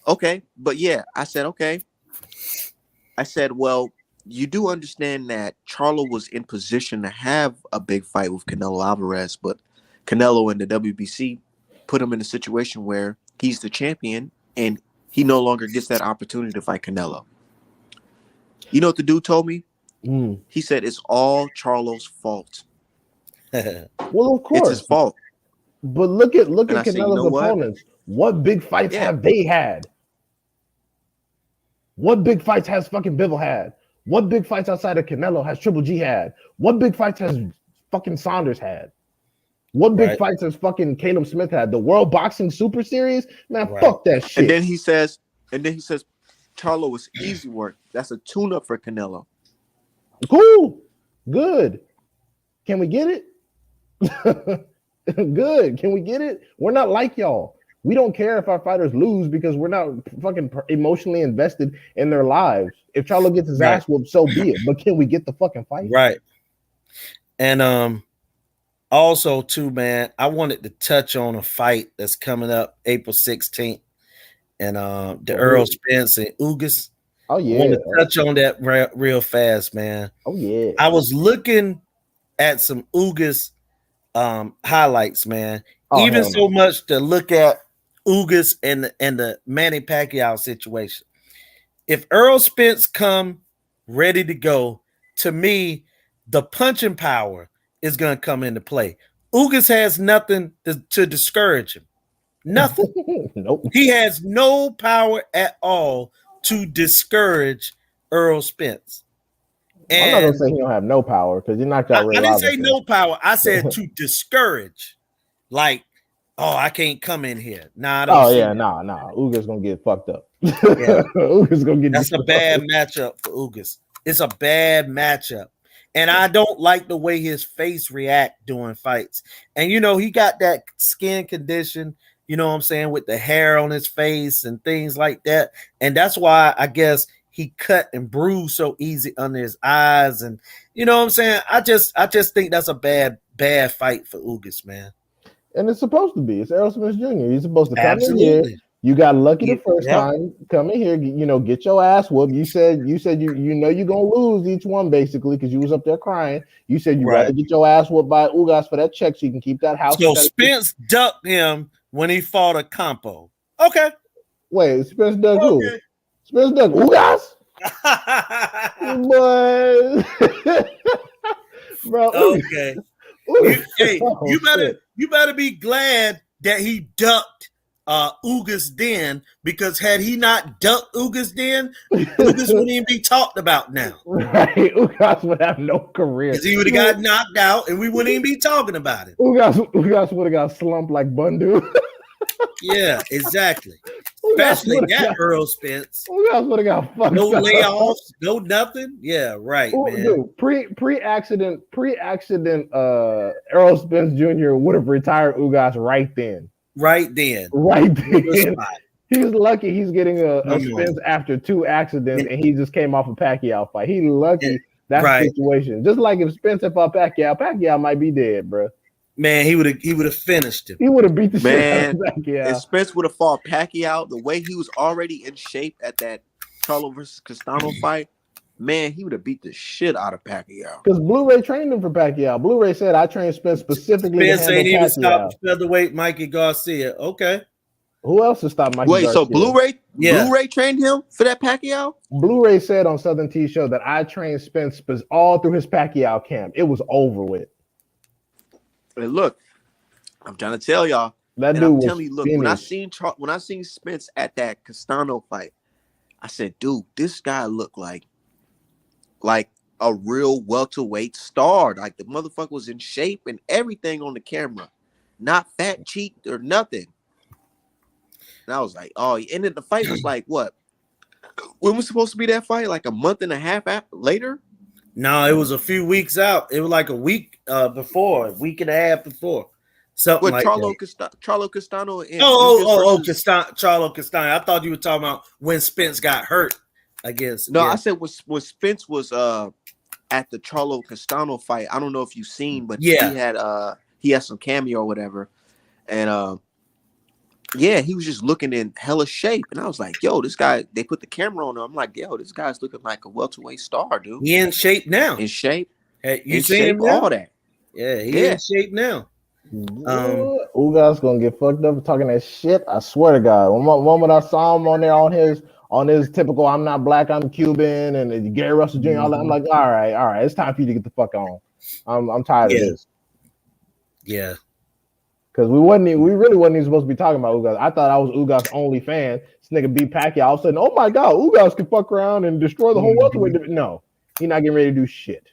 okay. But yeah, I said, okay. I said, well, you do understand that Charlo was in position to have a big fight with Canelo Alvarez, but Canelo and the WBC put him in a situation where he's the champion and he no longer gets that opportunity to fight Canelo. You know what the dude told me? He said it's all Charlo's fault. Well, of course, it's his fault. But look at Canelo's opponents. What big fights have they had? What big fights has fucking Bivol had? What big fights outside of Canelo has Triple G had? What big fights has fucking Saunders had? What big fights has fucking Caleb Smith had? The World Boxing Super Series? Man, fuck that shit. And then he says, Charlo was easy work. That's a tune-up for Canelo. Cool. Good. Can we get it? Good. Can we get it? We're not like y'all. We don't care if our fighters lose because we're not fucking emotionally invested in their lives. If Charlo gets his ass whooped, so be it. But can we get the fucking fight? Right. And also too, man, I wanted to touch on a fight that's coming up April 16th, and the Earl Spence and Ugas. Oh yeah. I want to touch on that real fast, man. Oh yeah. I was looking at some Ugas highlights, man. Even so much to look at Ugas and the Manny Pacquiao situation. If Earl Spence come ready to go, to me, the punching power is going to come into play. Ugas has nothing to discourage him. Nothing. Nope. He has no power at all to discourage Earl Spence. And I'm not gonna say he don't have no power because he knocked out Ray I didn't Robinson. say no power. I said to discourage. Like, oh, I can't come in here. Nah, I don't nah. Ugas gonna get fucked up. Yeah. Ugas gonna get. That's a bad matchup for Ugas. It's a bad matchup. And I don't like the way his face react during fights. And, you know, he got that skin condition, you know what I'm saying, with the hair on his face and things like that. And that's why I guess he cut and bruised so easy under his eyes. And, you know what I'm saying? I just think that's a bad fight for Ugas, man. And it's supposed to be. It's Errol Smith Jr. He's supposed to come in here. You got lucky the first time. Come in here, you know, get your ass whooped. You said you know you're gonna lose each one basically because you was up there crying. You said you rather get your ass whooped by Ugas for that check so you can keep that house. So Spence ducked him when he fought a Campo. Okay. Wait, Spence ducked who? Spence ducked Ugas? Bro. Okay. You better be glad that he ducked Ugas then, because had he not ducked Ugas then, Ugas wouldn't even be talked about now. Right, Ugas would have no career because he would have got knocked out, and we wouldn't even be talking about it. Ugas would have got slumped like Bundu. Yeah, exactly. Especially that Earl Spence. Ugas would have got fucked. No layoffs, no nothing. Yeah, right, man. Dude, pre-accident, Earl Spence Jr. would have retired Ugas right then. Right then. He's lucky he's getting a Spence after 2 accidents, and he just came off a Pacquiao fight. He lucky that situation. Just like if Spence had fought Pacquiao might be dead, bro. Man, he would have finished him. He would have beat the shit out of Pacquiao. If Spence would have fought Pacquiao the way he was already in shape at that Charlo versus Castano fight, man, he would have beat the shit out of Pacquiao. Because Blu-ray trained him for Pacquiao. Blu-ray said, I trained Spence specifically Spence to handle ain't even Pacquiao. stopped featherweight Mikey Garcia. Okay. Who else has stopped Mikey Wait, Garcia? so Yeah. Blu-ray trained him for that Pacquiao? Blu-ray said on Southern T Show that I trained Spence all through his Pacquiao camp. It was over with. And look, I'm trying to tell y'all, That and dude I'm was telling you, look, finished. when I seen Spence at that Castano fight, I said, dude, this guy looked like a real welterweight star. Like the motherfucker was in shape and everything on the camera, not fat cheeked or nothing. And I was like, oh, and then the fight was like what? When was supposed to be that fight? Like a month and a half later? No, it was a few weeks out. It was like a week before, a week and a half before. Something What like that. Charlo Castano and Charlo Castano. I thought you were talking about when Spence got hurt against. No, yeah. I said when Spence was at the Charlo Castano fight. I don't know if you've seen, but he had some cameo or whatever. And yeah, he was just looking in hella shape. And I was like, yo, this guy, they put the camera on him. I'm like, yo, this guy's looking like a welterweight star, dude. He in shape now. In shape. Hey, you in seen shape, him now? all that. Yeah, he in shape now. Ugas gonna get fucked up for talking that shit. I swear to God. One moment I saw him on there on his typical "I'm not black, I'm Cuban" and Gary Russell Jr. All that. I'm like, all right, it's time for you to get the fuck on. I'm tired of this. Yeah. Because we really wasn't even supposed to be talking about Ugas. I thought I was Ugas' only fan. This nigga beat Pacquiao. All of a sudden, oh my God, Ugas can fuck around and destroy the whole welterweight division. No, he's not getting ready to do shit.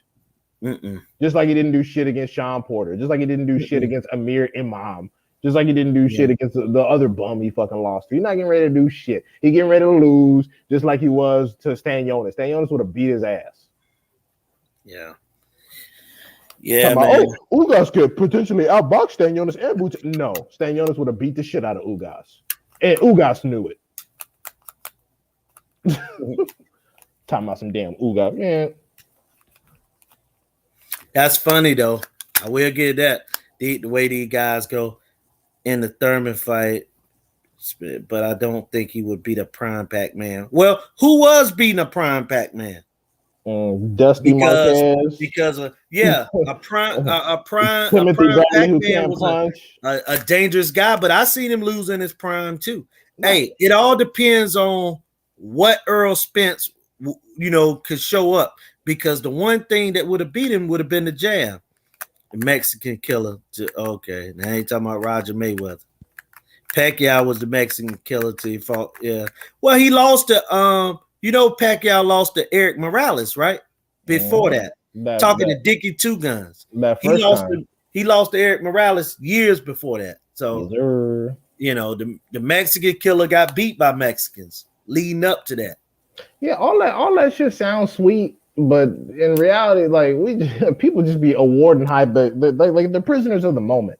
Just like he didn't do shit against Sean Porter. Just like he didn't do shit against Amir Imam. Just like he didn't do shit against the other bum he fucking lost to. He's not getting ready to do shit. He getting ready to lose just like he was to Stan Jonas. Stan Jonas would have beat his ass. Yeah. Yeah, man. About, Ugas could potentially outbox Stan Jonas and Boots. No, Stan Jonas would have beat the shit out of Ugas. And Ugas knew it. Talking about some damn Ugas. Yeah. That's funny though. I will give that. The way these guys go in the Thurman fight, but I don't think he would beat a prime Pac-Man. Well, who was beating a prime Pac-Man? Dusty Marquez. Because a prime Timothy Bradley Pac-Man who can't was punch. a dangerous guy, but I seen him lose in his prime too. Hey, it all depends on what Earl Spence could show up, because the one thing that would have beat him would have been the jab. The Mexican killer. Okay, now I ain't talking about Roger Mayweather. Pacquiao was the Mexican killer till he fought. Yeah. Well, he lost to Pacquiao lost to Eric Morales, right? Before that. Talking to Dickie Two Guns. He lost to Eric Morales years before that. So the Mexican killer got beat by Mexicans leading up to that. Yeah, all that shit sounds sweet. But in reality, like people just be awarding hype, but like the prisoners of the moment.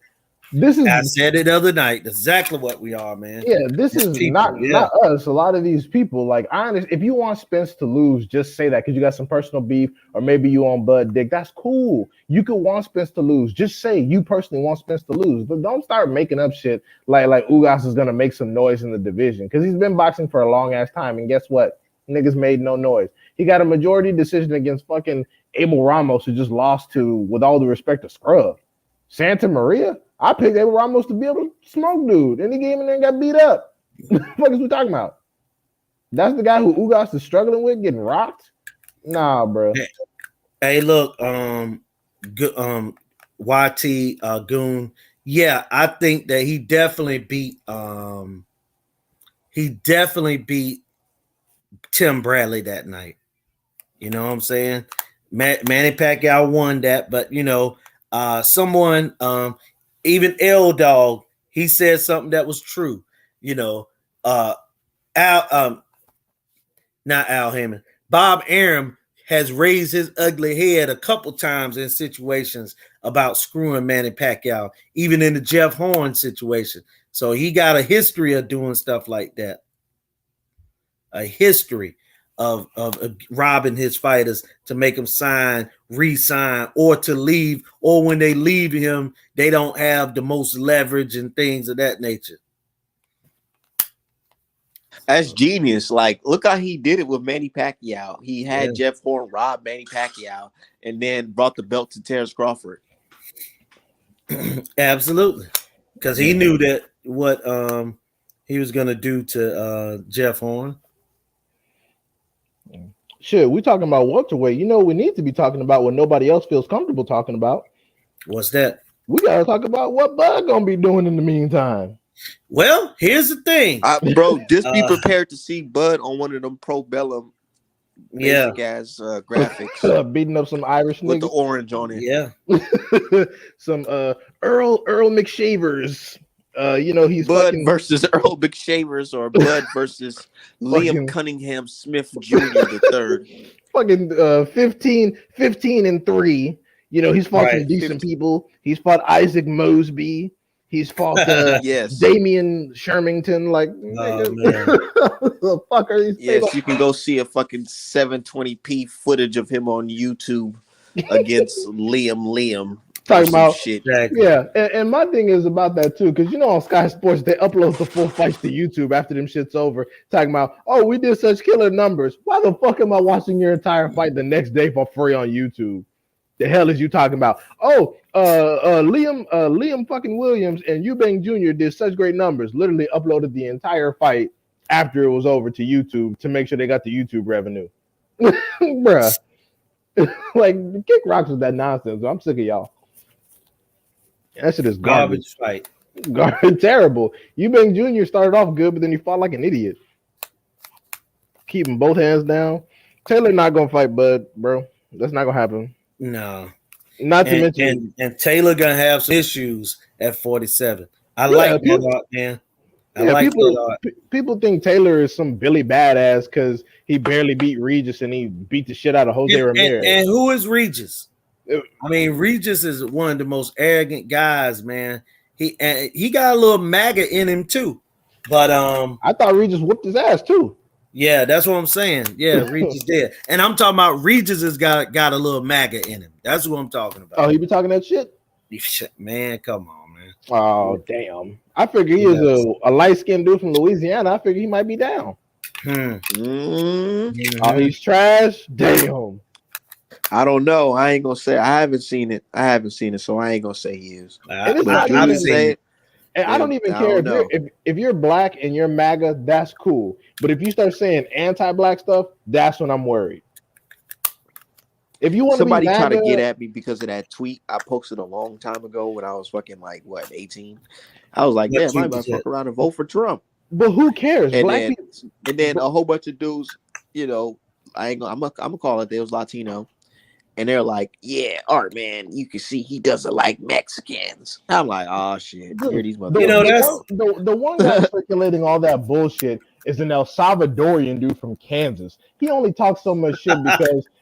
I said it the other night. Exactly what we are, man. Yeah, this is people, not us. A lot of these people, like I understand. If you want Spence to lose, just say that because you got some personal beef, or maybe you on Bud Dick. That's cool. You could want Spence to lose. Just say you personally want Spence to lose, but don't start making up shit like Ugas is gonna make some noise in the division because he's been boxing for a long ass time, and guess what? Niggas made no noise. He got a majority decision against fucking Abel Ramos, who just lost to, with all the respect, to Scrub. Santa Maria? I picked Abel Ramos to be able to smoke dude, and he came in there and got beat up. What is we talking about? That's the guy who Ugas is struggling with, getting rocked? Nah, bro. Hey, look, YT Goon. Yeah, I think that he definitely beat Tim Bradley that night. You know what I'm saying? Manny Pacquiao won that, but someone, even L Dog, he said something that was true. Not Al Heyman. Bob Arum has raised his ugly head a couple times in situations about screwing Manny Pacquiao, even in the Jeff Horn situation. So he got a history of doing stuff like that. A history of robbing his fighters to make them sign, re-sign, or to leave, or when they leave him, they don't have the most leverage and things of that nature. That's genius. Like, look how he did it with Manny Pacquiao. He had Jeff Horn rob Manny Pacquiao and then brought the belt to Terrence Crawford. Absolutely. Because he knew that what he was gonna do to Jeff Horn. Shit, we talking about welterweight. You know, we need to be talking about what nobody else feels comfortable talking about. What's that? We gotta talk about what Bud gonna be doing in the meantime. Well, here's the thing. Bro, just be Uh, prepared to see Bud on one of them Pro Bellum yeah, basic ass graphics Beating up some Irish with the niggas. orange on it. yeah. Some Earl McShavers. You know, he's Bud fucking versus Earl McShavers or Bud versus Liam fucking Cunningham Smith Jr. the third. fucking 15 and 3. You know, he's fought Right. some decent 50. people. He's fought Isaac Mosby. He's fought Yes. Damian Shermington. Like, Oh, nigga, man. the fuck are these Yes, things? you can go see a fucking 720p footage of him on YouTube against Liam. Talking about shit. Exactly. yeah, and my thing is about that too, because you know on Sky Sports they upload the full fights to YouTube after them shit's over. Talking about, oh, we did such killer numbers. Why the fuck am I watching your entire fight the next day for free on YouTube? The hell is you talking about? Oh, Liam fucking Williams and Eubank Jr. did such great numbers. Literally uploaded the entire fight after it was over to YouTube to make sure they got the YouTube revenue. Bruh. Like, kick rocks with that nonsense. I'm sick of y'all. That shit is garbage. Garbage fight. Garbage, terrible. Eubank Jr. started off good, but then he fought like an idiot. Keeping both hands down. Taylor not gonna fight Bud, bro. That's not gonna happen. No. Not to mention, And Taylor gonna have some issues at 47. I Yeah, like that people- art, man. I like that people art. people think Taylor is some Billy Badass because he barely beat Regis and he beat the shit out of Jose Ramirez. And who is Regis? Uh, I mean, Regis is one of the most arrogant guys, man. He got a little MAGA in him too. But I thought Regis whooped his ass too. yeah, that's what I'm saying. Yeah, Regis did. And I'm talking about Regis has got a little MAGA in him. That's what I'm talking Oh, about. he be talking that shit? Man, come on, man. Oh, damn. I figure he is a light-skinned dude from Louisiana. I figure he might be down. Mm, Oh, he's trash? Damn. I don't know. I ain't gonna say. I haven't seen it, so I ain't gonna say he is. And it's But not if you even- say it, And I don't even I care don't if you're black and you're MAGA, that's cool. But if you start saying anti-black stuff, that's when I'm worried. If you want somebody to be try MAGA, to get at me because of that tweet I posted a long time ago when I was fucking 18. I was like, What damn, I tweet might was fuck that? around and vote for Trump. but who cares? And Black then, people. and then a whole bunch of dudes, you know, I'm gonna call it. They was Latino, and they're like, yeah, Art man, you can see he doesn't like Mexicans. I'm like, oh shit, here these motherfuckers. You know, that's- The one guy circulating all that bullshit is an El Salvadorian dude from Kansas. He only talks so much shit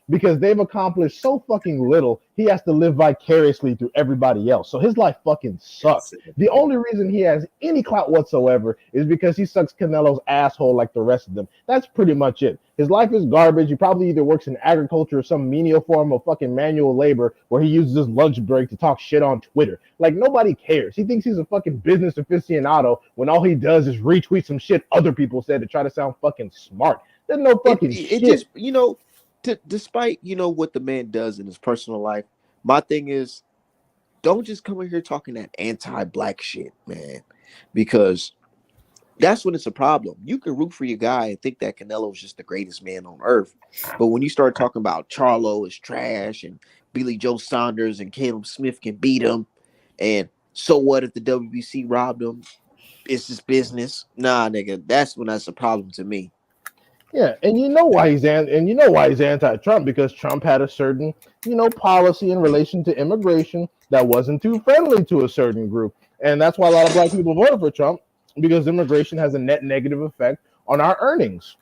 because they've accomplished so fucking little. He has to live vicariously through everybody else. So his life fucking sucks. The only reason he has any clout whatsoever is because he sucks Canelo's asshole like the rest of them. That's pretty much it. His life is garbage. He probably either works in agriculture or some menial form of fucking manual labor where he uses his lunch break to talk shit on Twitter. Like, nobody cares. He thinks he's a fucking business aficionado when all he does is retweet some shit other people said to try to sound fucking smart. There's no fucking it shit. just, you know, despite, you know, what the man does in his personal life, my thing is, don't just come in here talking that anti-black shit, man, because that's when it's a problem. You can root for your guy and think that Canelo is just the greatest man on earth, but when you start talking about Charlo is trash and Billy Joe Saunders and Caleb Smith can beat him, and so what if the WBC robbed him? It's just business. Nah, nigga, that's when that's a problem to me. Yeah, and you know why he's anti-Trump, because Trump had a certain, policy in relation to immigration that wasn't too friendly to a certain group, and that's why a lot of black people voted for Trump, because immigration has a net negative effect on our earnings.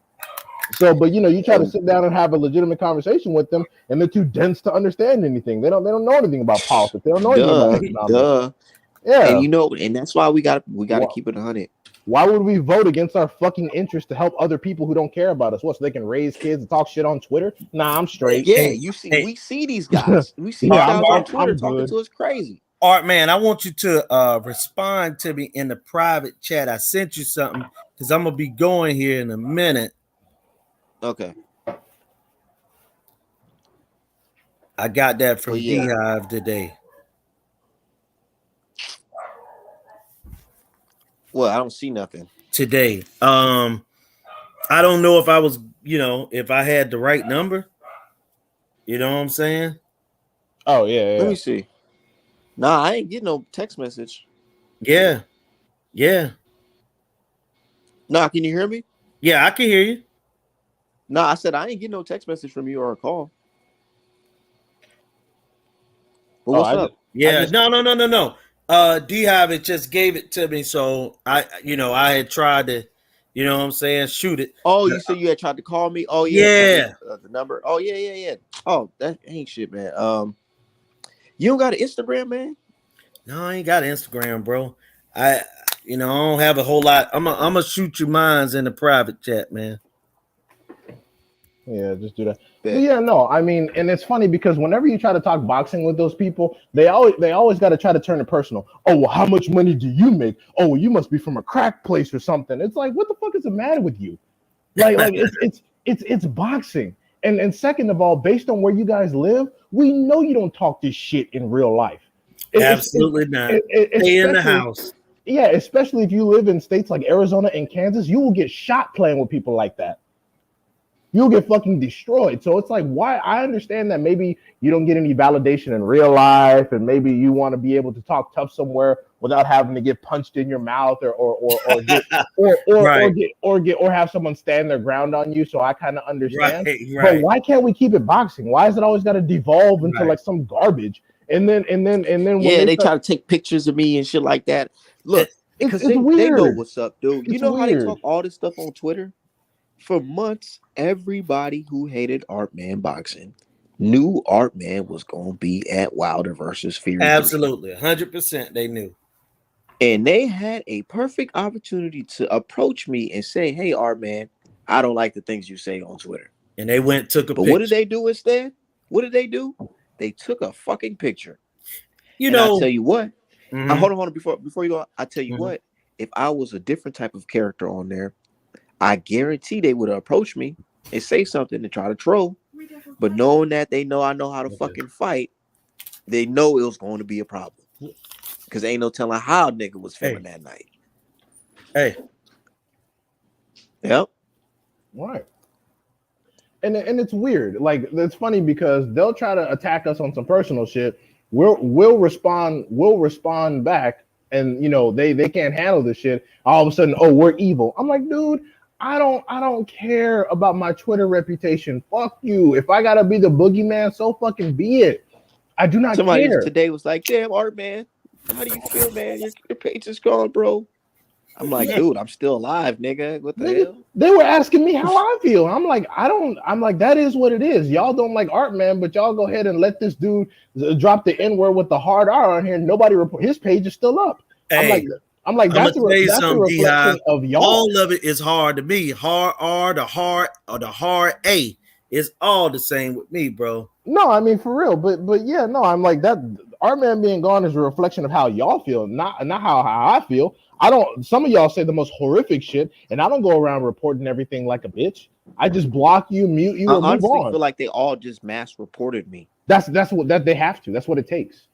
So, but you try to sit down and have a legitimate conversation with them, and they're too dense to understand anything. They don't know anything about politics. They don't know anything about economics. Yeah, And that's why we got to keep it 100. Why would we vote against our fucking interest to help other people who don't care about us? What, so they can raise kids and talk shit on Twitter? Nah, I'm straight. Yeah, we see these guys. We see these guys on Twitter talking to us crazy. Art man, I want you to respond to me in the private chat. I sent you something because I'm gonna be going here in a minute. Okay. I got that from yeah. Beehive today. Well, I don't see nothing. today. I don't know if I was, if I had the right number. You know what I'm saying? Oh yeah, Let yeah. me see. Nah, I ain't getting no text message. Yeah, yeah, Nah, can you hear me? yeah. I can hear you. Nah, I said I ain't getting no text message from you or a call. But Oh, what's up? I Yeah, just no. D Hive it just gave it to me, so I had tried to, what I'm saying, shoot it. Oh, you said you had tried to call me. Oh yeah, tell me Yeah. the number. Oh yeah. Oh, that ain't shit, man. You don't got an Instagram, man? No, I ain't got Instagram, bro. I, I don't have a whole lot. I'm gonna shoot you mines in the private chat, man. yeah, just do that. But Bet. yeah, no, I mean, and it's funny because whenever you try to talk boxing with those people, they always got to try to turn it personal. Oh, well, how much money do you make? Oh, well, you must be from a crack place or something. It's like, what the fuck is the matter with you? Like it's boxing. And second of all, based on where you guys live, we know you don't talk this shit in real life. Absolutely not. Stay in the Especially, house. yeah, especially if you live in states like Arizona and Kansas, you will get shot playing with people like that. You'll get fucking destroyed. So it's like, why? I understand that maybe you don't get any validation in real life, and maybe you want to be able to talk tough somewhere without having to get punched in your mouth or get Right, or have someone stand their ground on you. So I kind of right, understand. But right, why can't we keep it boxing? Why is it always got to devolve into right. like some garbage? And then when Yeah, they they start, try to take pictures of me and shit like that. It, Look, because it's they know weird. what's up, dude. You It's know how they weird. talk all this stuff on Twitter? For months, everybody who hated Art Man boxing knew Art Man was gonna be at Wilder versus Fury 3. absolutely, 100%. They knew. And they had a perfect opportunity to approach me and say, "Hey, Art Man, I don't like the things you say on Twitter." And they went and took a But what did picture. they do instead? What did they do? They took a fucking picture. You And I know. tell you what, Hmm. hold on before you go. I tell you Hmm. what, if I was a different type of character on there, I guarantee they would approach me and say something and try to troll. But knowing that they know I know how to Okay. fucking fight, they know it was going to be a problem. Because ain't no telling how a nigga was feeling Hey, that night. hey. Yep. Right. And it's weird. Like it's funny because they'll try to attack us on some personal shit. We'll respond back, and they can't handle this shit. All of a sudden, oh, we're evil. I'm like, dude, I don't care about my Twitter reputation. Fuck you. If I gotta be the boogeyman, so fucking be it. I do not Somebody care. today was like, damn, Art Man, how do you feel, man? Your page is gone, bro. I'm like, dude, I'm still alive, nigga. What the Nigga, hell? they were asking me how I feel. I'm like, I don't. I'm like, that is what it is. Y'all don't like Art Man, but y'all go ahead and let this dude drop the N word with the hard R on here. Nobody report. His page is still up. I'm like, Hey, I'm like, I'm gonna tell you that's a something, D Hive. reflection of y'all. All of it is hard to me. Hard R, the hard or the hard A. It's all the same with me, bro. No, I mean for real. But yeah, no, I'm like that. Art Man being gone is a reflection of how y'all feel, not how I feel. I don't. Some of y'all say the most horrific shit, and I don't go around reporting everything like a bitch. I just block you, mute you, I or move honestly on. feel like they all just mass reported me. That's what that they have to. That's what it takes.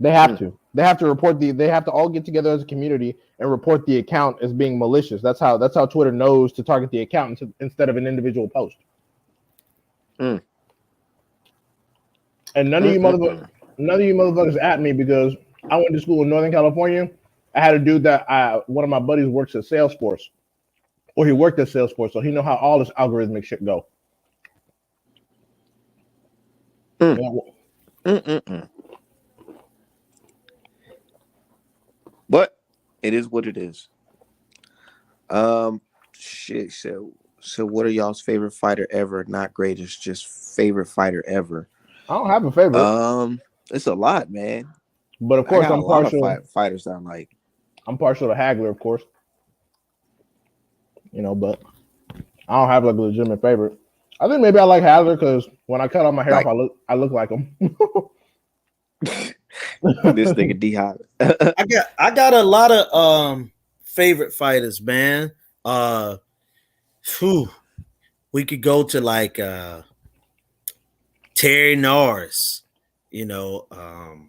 They have Mm. to. They have to report the. They have to all get together as a community and report the account as being malicious. That's how Twitter knows to target the account instead of an individual post. Mm. And Mm-mm-mm. none of you motherfuckers at me because I went to school in Northern California. I had a dude that one of my buddies works at Salesforce, or he worked at Salesforce, so he know how all this algorithmic shit go. Mm. Yeah, Mm-mm-mm. But it is what it is. Shit. So what are y'all's favorite fighter ever? Not greatest, just favorite fighter ever. I don't have a favorite, Um, it's a lot, man. but of I course got a lot of fighters that I like. I'm partial to Hagler, of course. But I don't have like a legitimate favorite. I think maybe I like Hagler because when I cut all my hair off, Like I look like him. this nigga D Hop. I got a lot of favorite fighters, man. Uh whew, we could go to like Terry Norris, of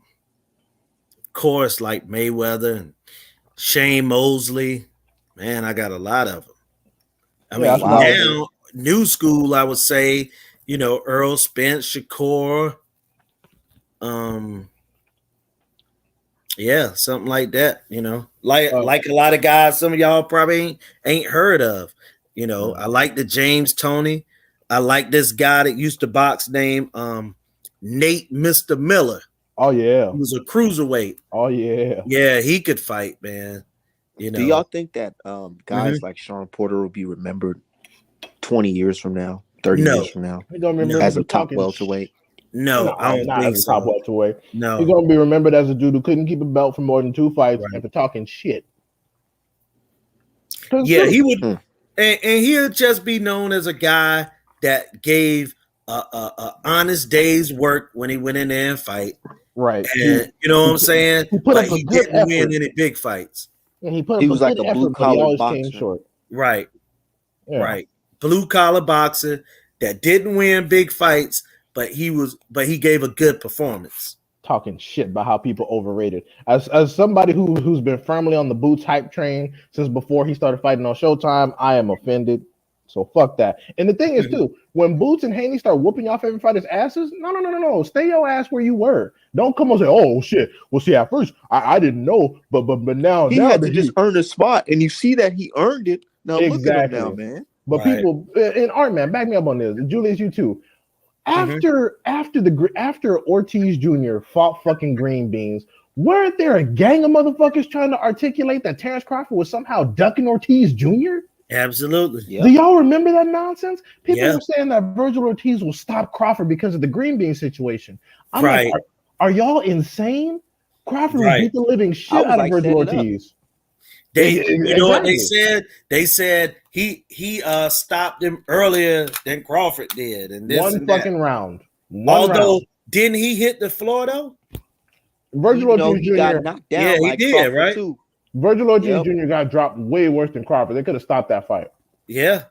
course, like Mayweather and Shane Mosley. Man, I got a lot of them. I Yeah, mean, that's valid. now new school, I would say, Earl Spence, Shakur, yeah, something like that. Like a lot of guys, some of y'all probably ain't heard of. I like the James Toney. I like this guy that used to box named Nate Mr. Miller. Oh yeah. He was a cruiserweight. Oh yeah. Yeah, he could fight, man. Do y'all think that guys like Sean Porter will be remembered 20 years from now, 30 No. years from now, He gonna remember as a for top talking welterweight? No, I don't not think as a top so. welterweight. No. He's gonna be remembered as a dude who couldn't keep a belt for more than 2 fights Right. and for talking shit. Yeah, he would, and he'll just be known as a guy that gave a honest day's work when he went in there and fight. Right. And you know what I'm saying? He put But up a he good didn't win effort. any big fights. And he put up He a was good like a effort, but he blue-collar always came boxer. short. Right. Yeah. Right. Blue collar boxer that didn't win big fights, but he gave a good performance. Talking shit about how people overrated. As somebody who's been firmly on the Boots hype train since before he started fighting on Showtime, I am offended. So fuck that. And the thing is too, when Boots and Haney start whooping off every fighter's asses, no. Stay your ass where you were. Don't come and say, oh shit. Well, see, at first I didn't know, but now He had to just earn a spot, and you see that he earned it. Now look at him now, man. But Right. people in Art, man, back me up on this. Julius, you too. After Ortiz Jr. fought fucking Green Beans, weren't there a gang of motherfuckers trying to articulate that Terrence Crawford was somehow ducking Ortiz Jr.? Absolutely. Yep. Do y'all remember that nonsense? People Yeah. were saying that Virgil Ortiz will stop Crawford because of the Green Bean situation. I'm Right. like, are y'all insane? Crawford Right. will beat the living I shit was out of like, Virgil set it up. Ortiz. You know what they Exactly. said? They said he stopped him earlier than Crawford did, and this One and that. fucking round. Although, Round. didn't he hit the floor though? Virgil Even though Ortiz he Jr. got knocked down, Yeah, he like did, Crawford right? too. Virgil Ortiz Yep. Jr. got dropped way worse than Crawford. They could have stopped that fight. Yeah.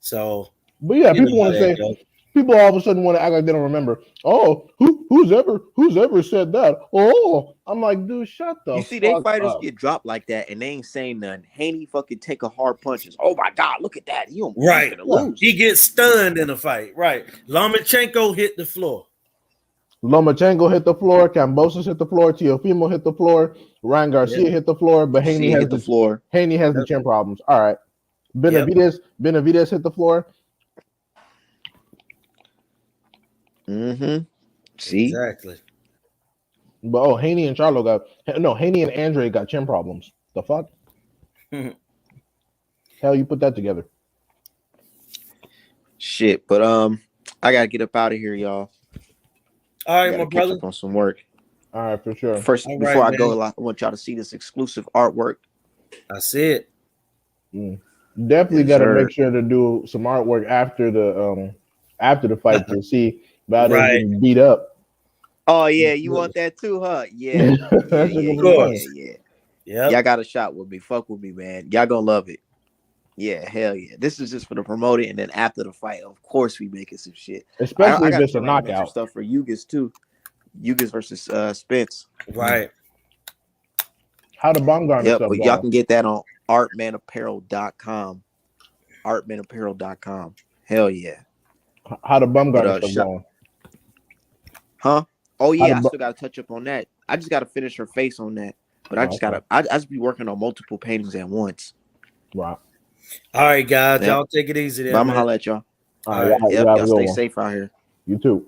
So, But yeah, you know people want how to that say, goes. people all of a sudden want to act like they don't remember. Oh, who's ever said that? Oh, I'm like, dude, shut the You see, they fuck fighters up. get dropped like that, and they ain't saying nothing. Haney fucking take a hard punches. Oh my god, look at that! He's Right. gonna lose. He gets stunned in a fight. Right. Lomachenko hit the floor. Lomachenko hit the floor. Kambosos hit the floor. Teofimo hit the floor. Ryan Garcia hit the floor. But Haney has hit the floor. Haney has the chin problems. All right. Benavidez hit the floor. Mm-hmm. See? Exactly. But Haney and Haney and Andre got chin problems. The fuck? Hell, you put that together. Shit, but I gotta get up out of here, y'all. All right, Gotta my catch brother. up on some work. All right, for sure. First, All before right, I go, man. I want y'all to see this exclusive artwork. I see it. Definitely Yes, got to sir. make sure to do some artwork after the fight to see about Right. getting beat up. Oh yeah, you want that too, huh? Yeah, That's yeah, gonna be fun. yeah. Yep. Y'all got a shot with me. Fuck with me, man. Y'all gonna love it. Yeah, hell yeah. This is just for the promote it, and then after the fight, of course, we making some shit. Especially if gotta it's a turn around and make some knockout. stuff for Yugas too. Yugas versus Spence. Right. How the Baumgartner Yep, stuff but y'all going? can get that on artmanapparel.com. Artmanapparel.com. Hell yeah. How the Baumgartner But, stuff going? Huh? Oh yeah, I How the still gotta touch up on that. I just gotta finish her face on that. But I just okay. I just be working on multiple paintings at once. Right. All right, guys. Yep. Y'all take it easy there, But I'm man. gonna holler at y'all. All All right. right. Yep, Y'all have y'all a good stay one. safe out here. You too.